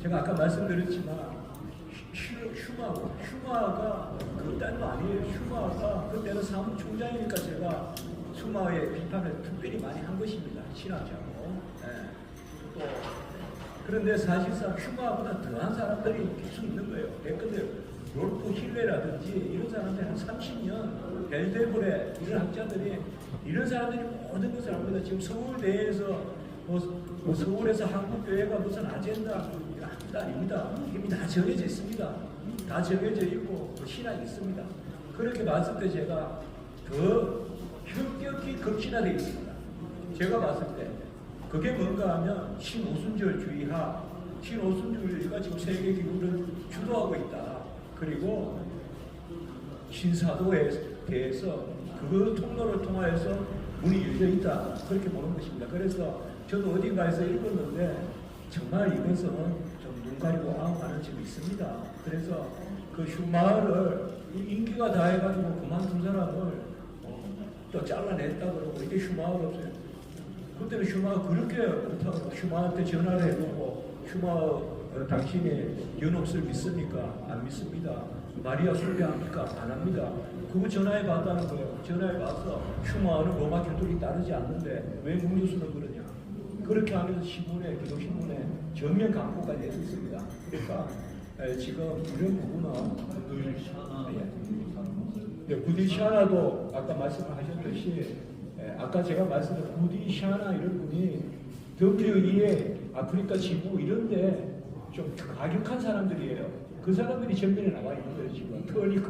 Speaker 3: 제가 아까 말씀드렸지만 슈마가 그딴 거 아니에요. 슈마가 그때는 사무총장이니까 제가 슈마의 비판을 특별히 많이 한 것입니다. 신학자고. 또 그런데 사실상 슈마보다 더한 사람들이 계속 있는 거예요. 근데 롤프 힐레라든지 이런 사람들이 한 30년 벨데브레 이런 학자들이 이런 사람들이 모든 것을 합니다. 지금 서울대에서 뭐 서울에서 한국교회가 무슨 아젠다 아닙니다. 이미 다 정해져 있습니다. 다 정해져 있고 신학이 있습니다. 그렇게 봤을 때 제가 더 현격히 극진화되어 있습니다. 제가 봤을 때 그게 뭔가 하면 신오순절주의가 지금 세계 기구를 주도하고 있다. 그리고 신사도에 대해서 그 통로를 통하여서 문이 열려 있다. 그렇게 보는 것입니다. 그래서 저도 어딘가에서 읽었는데 정말 이것은 좀 눈 가리고 아웅하는 점이 있습니다. 그래서 그 슈마를 인기가 다 해가지고 그만둔 사람을 또 잘라냈다 그러고 이게 슈마가 없어요. 그때는 슈마가 그렇게 못하고 슈마한테 전화를 해보고 슈마 당신이 연옥을 믿습니까? 안 믿습니다. 마리아 숭배합니까? 안 합니다. 그거 전화해 봤다는 거예요. 전화해 봐서 슈마는 로마 교독이 따르지 않는데 왜 문교수는 그러냐. 그렇게 하면서 신문에, 기독신문에 전면 광고까지 했었습니다. 그러니까 지금 이런 부분은 부디샤나도 아까 말씀하셨듯이 아까 제가 말씀드린 부디샤나 이런 분이 WEA 아프리카 지부 이런데 좀 가격한 사람들이에요. 그 사람들이 전면에 나와 있는 거예요. 지금 터니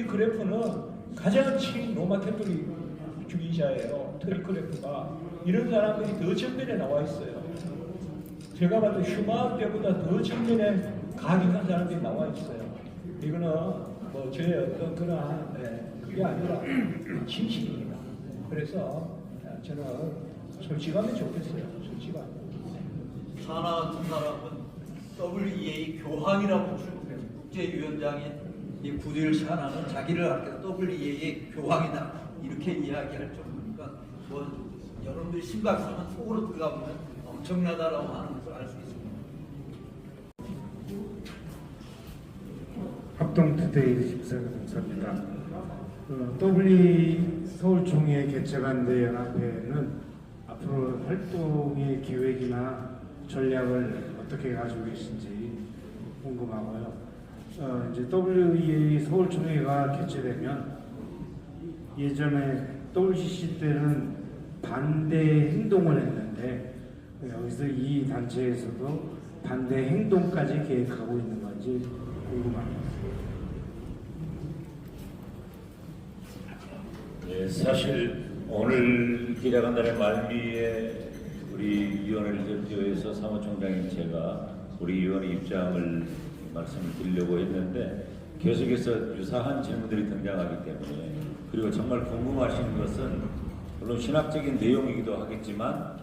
Speaker 3: 크래프는 가장 친 로마 캐톨릭주의자예요. 터니 크래프가 이런 사람들이 더 전면에 나와 있어요. 제가 봐도 슈마 때보다 더 전면에 가격한 사람들이 나와 있어요. 이거는 뭐 저의 어떤 그러한 그게 아니라 진실입니다. 그래서 저는 솔직하면 좋겠어요. 솔직하면.
Speaker 5: 샤나 같은 사람은 WEA 교황이라고 출국해요. 국제위원장인 이 부딜 샤나는 자기를 알게 WEA 교황이다 이렇게 이야기할 정도니까 뭐 여러분들이 심각하면 속으로 들어가보면 엄청나다라고 하는 것을 알 수 있습니다.
Speaker 11: 합동투데이 집사가 감사합니다. WE 서울총회 개최반대 연합회는 앞으로 활동의 기획이나 전략을 어떻게 가지고 계신지 궁금하고요. 이제 WEA 서울총회가 개최되면 예전에 WCC 때는 반대 행동을 했는데 여기서 이 단체에서도 반대 행동까지 계획하고 있는 건지 궁금합니다.
Speaker 1: 예, 사실 오늘 기자간담회 말미에 우리 위원회를 대표해서 사무총장인 제가 우리 위원회 입장을 말씀드리려고 했는데 계속해서 유사한 질문들이 등장하기 때문에, 그리고 정말 궁금하신 것은 물론 신학적인 내용이기도 하겠지만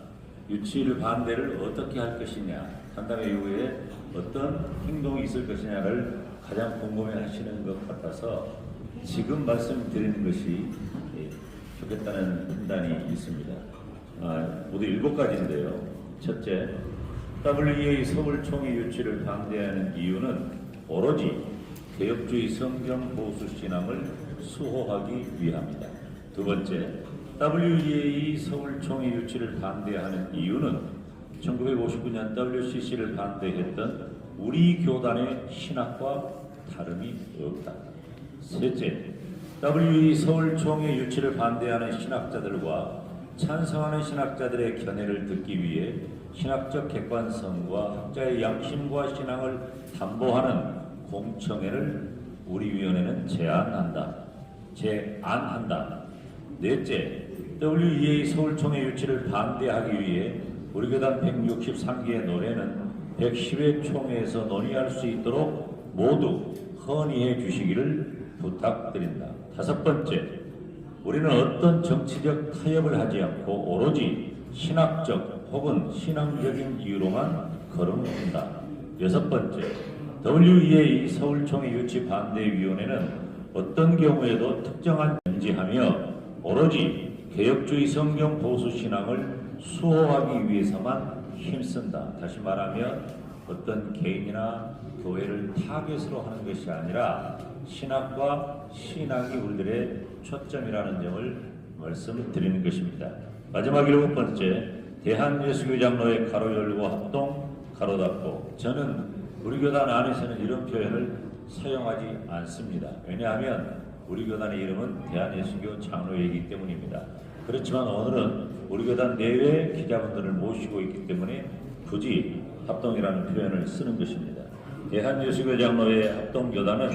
Speaker 1: 유치를 반대를 어떻게 할 것이냐, 간담회 이후에 어떤 행동이 있을 것이냐를 가장 궁금해 하시는 것 같아서 지금 말씀드리는 것이 좋겠다는 판단이 있습니다. 모두 7가지인데요. 첫째, WEA 서울총회 유치를 반대하는 이유는 오로지 개혁주의 성경 보수 신앙을 수호하기 위함이다. 두 번째, WEA 서울총회 유치를 반대하는 이유는 1959년 WCC를 반대했던 우리 교단의 신학과 다름이 없다. 셋째, WEA 서울총회 유치를 반대하는 신학자들과 찬성하는 신학자들의 견해를 듣기 위해 신학적 객관성과 학자의 양심과 신앙을 담보하는 공청회를 우리 위원회는 제안한다. 넷째, WEA 서울총회 유치를 반대하기 위해 우리 교단 163개의 노래는 110회 총회에서 논의할 수 있도록 모두 헌의해 주시기를 부탁드린다. 다섯 번째, 우리는 어떤 정치적 타협을 하지 않고 오로지 신학적 혹은 신앙적인 이유로만 걸어놓는다. 여섯 번째, WEA 서울총회 유치 반대위원회는 어떤 경우에도 특정한 견지하며 오로지 개혁주의 성경 보수 신앙을 수호하기 위해서만 힘쓴다. 다시 말하면 어떤 개인이나 교회를 타겟으로 하는 것이 아니라 신학과 신앙이 우리들의 초점이라는 점을 말씀드리는 것입니다. 마지막 7번째, 대한예수교장로회 가로 열고 합동 가로 닫고. 저는 우리 교단 안에서는 이런 표현을 사용하지 않습니다. 왜냐하면 우리 교단의 이름은 대한예수교 장로회이기 때문입니다. 그렇지만 오늘은 우리 교단 내외 기자분들을 모시고 있기 때문에 굳이 합동이라는 표현을 쓰는 것입니다. 대한예수교 장로회 합동교단은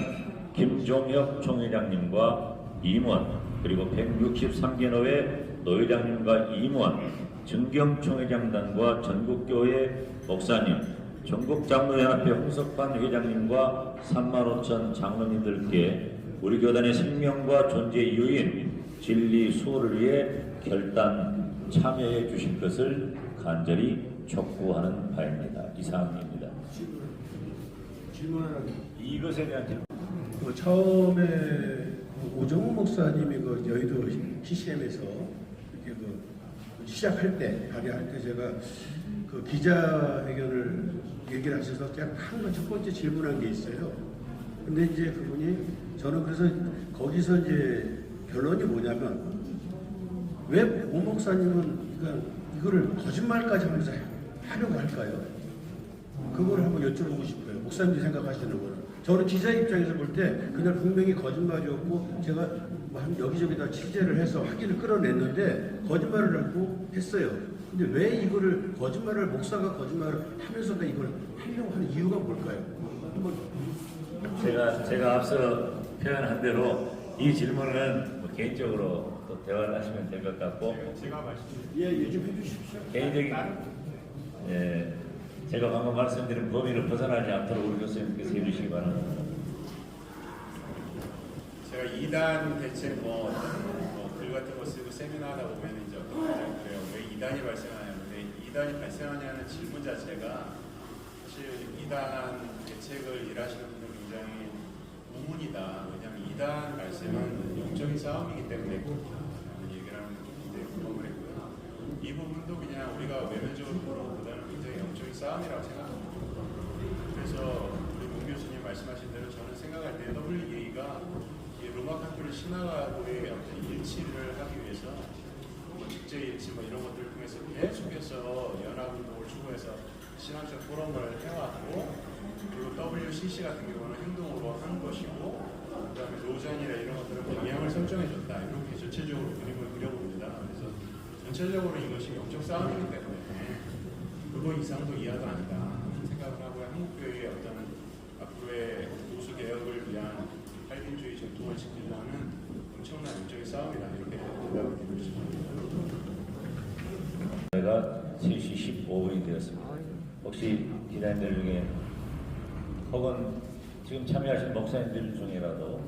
Speaker 1: 김종혁 총회장님과 임원, 그리고 163개 노회 노회장님과 임원, 증경 총회장단과 전국교회 목사님, 전국장로연합회 홍석환 회장님과 35,000 장로님들께 우리 교단의 생명과 존재 이유인 진리 수호를 위해 결단 참여해 주실 것을 간절히 촉구하는 바입니다. 이상입니다.
Speaker 2: 질문하는
Speaker 1: 이것에 대한 질문.
Speaker 2: 처음에 오정우 목사님이 그 여의도 CCM에서 이렇게 시작할 때, 발의할 때 제가 그 기자회견을 얘기를 하셔서 제가 한 첫 번째 질문한 게 있어요. 근데 이제 그분이, 저는 그래서 거기서 이제 결론이 뭐냐면, 왜 오 목사님은 그러니까 이거를 거짓말까지 하면서 하려고 할까요? 그걸 한번 여쭤보고 싶어요. 목사님이 생각하시는 거는. 저는 기자 입장에서 볼 때 그날 분명히 거짓말이었고, 제가 여기저기다 취재를 해서 확인을 끌어냈는데 거짓말을 하고 했어요. 근데 왜 이거를 거짓말을, 목사가 거짓말을 하면서도 이걸 하려고 하는 이유가 뭘까요? 한번.
Speaker 1: 제가 앞서 표현한 대로 이 질문은 뭐 개인적으로 또 대화를 하시면 될 것 같고,
Speaker 4: 제가 말씀드릴게요.
Speaker 2: 예, 좀 해주십시오.
Speaker 1: 개인적인, 제가 방금 말씀드린 범위를 벗어나지 않도록 우리 교수님께서 해주시기 바랍니다.
Speaker 4: 제가 2단 대책 글 같은 거 쓰고 세미나 하다 보면 이제 어떤 가장 그래요. 왜 2단이 발생하냐는데, 2단이 발생하냐는 질문 자체가 사실 2단 대책을 일하시는 분들 굉장히 우문이다. 왜냐하면 2단 발생은 영적인 싸움이기 때문에 라는 얘기를 하는 게 굉장히 공감을 했고요. 이 부분도 그냥 우리가 외면적으로 보다는 굉장히 영적인 싸움이라고 생각합니다. 그래서 우리 문 교수님 말씀하신 대로 저는 생각할 때 WEA가 로마 카톨릭 신학과의 어떤 일치를 하기 위해서 국제 일치 이런 것들을 통해서 계속해서 연합운동을 추구해서 신학적 포럼을 해왔고, 그리고 WCC 같은 경우는 행동으로 한 것이고, 그다음에 노전이나 이런 것들은 방향을 설정해줬다. 이렇게 전체적으로 그림을 그려봅니다. 그래서 전체적으로 이것이 영적 싸움이기 때문에 그거 이상도 이하도 아니다 생각을 하고요. 한국교회의 어떤 앞으로의 보수 개혁을 위한 탈빈주의 전통을 지키려는 엄청난 일종의 싸움이다 이렇게 생각을 드리고 싶습니다.
Speaker 1: 내가 3시 15분이 되었습니다. 혹시 기자님들 중에 혹은 지금 참여하신 목사님들 중에라도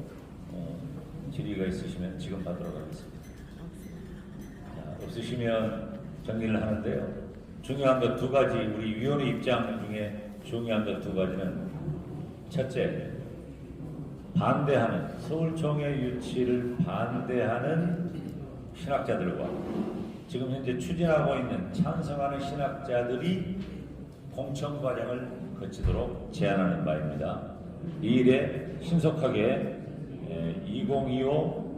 Speaker 1: 질의가 있으시면 지금 받도록 하겠습니다. 자, 없으시면 정리를 하는데요. 중요한 것 두 가지, 우리 위원회 입장 중에 중요한 것 두 가지는 첫째, 반대하는 서울총회 유치를 반대하는 신학자들과 지금 현재 추진하고 있는 찬성하는 신학자들이 공청 과정을 거치도록 제안하는 바입니다. 이 일에 신속하게 2025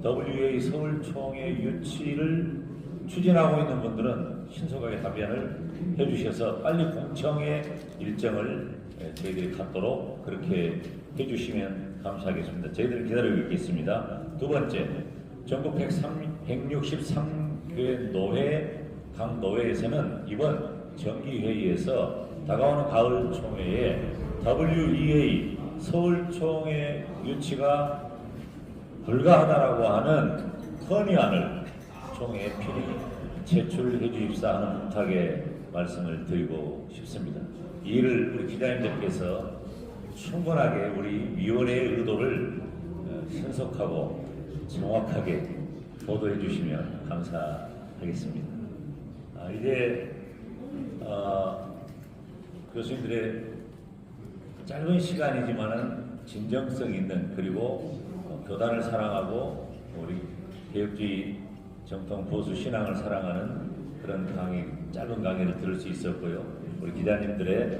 Speaker 1: WA 서울총회 유치를 추진하고 있는 분들은 신속하게 답변을 해주셔서 빨리 공청회 일정을 저희들이 갖도록 그렇게 해주시면 감사하겠습니다. 저희들은 기다리고 있겠습니다. 두 번째, 전국 163교회 노회 각 노회에서는 이번 정기회의에서 다가오는 가을 총회에 WEA 서울총회 유치가 불가하다라고 하는 건의안을 총회에 필히 제출해 주십사 하는 부탁의 말씀을 드리고 싶습니다. 이 일을 우리 기자님들께서 충분하게 우리 위원회의 의도를 신속하고 정확하게 보도해 주시면 감사하겠습니다. 이제 교수님들의 짧은 시간이지만은 진정성 있는 그리고 교단을 사랑하고 우리 개혁주의 정통 보수 신앙을 사랑하는 그런 강의, 짧은 강의를 들을 수 있었고요. 우리 기자님들의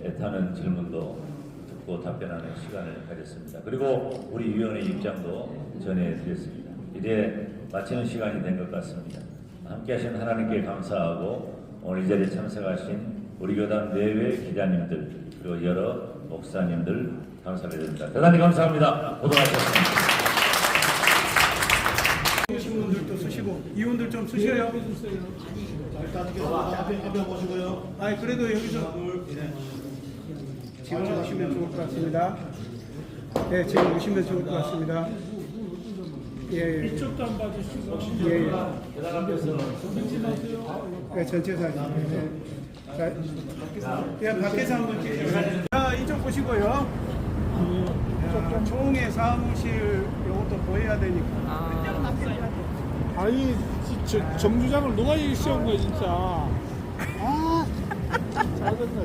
Speaker 1: 애타는 질문도 듣고 답변하는 시간을 가졌습니다. 그리고 우리 위원회 입장도 전해드렸습니다. 이제 마치는 시간이 된 것 같습니다. 함께하신 하나님께 감사하고 오늘 이 자리에 참석하신 우리 교단 내외 기자님들 그리고 여러 목사님들 감사드립니다. 대단히 감사합니다. 고생하셨습니다.
Speaker 2: 쓰신 분들도 쓰시고 이분들 좀 쓰셔요. 앞에 보시고요. 아니 그래도 여기서 지금 오시면 좋을 것 같습니다. 네, 지금 오시면 좋을 것 같습니다. 예, 이쪽도 안 봐주시고. 예, 예. 전체 사진. 자, 예, 밖에서 한번 찍으세요. 자, 이쪽 보시고요. 좀 총회 사무실 이것도 보여야 되니까.
Speaker 12: 아니 정주장을 누가 얘기시한 거야 진짜. 아 짜증나.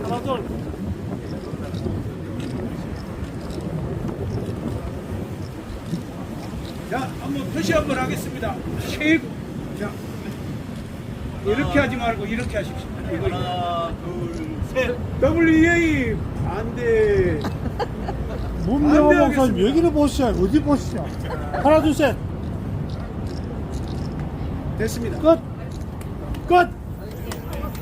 Speaker 12: 하나둘.
Speaker 2: 자, 한번 표시 한번 하겠습니다. 자, 이렇게 하지 말고 이렇게 하십시오. 하나, 둘, 셋. WEA 반대.
Speaker 12: 문명호 목사님 여기를 보시죠. 어디 보시죠. 하나 둘 셋.
Speaker 2: 됐습니다.
Speaker 12: 끝. 끝.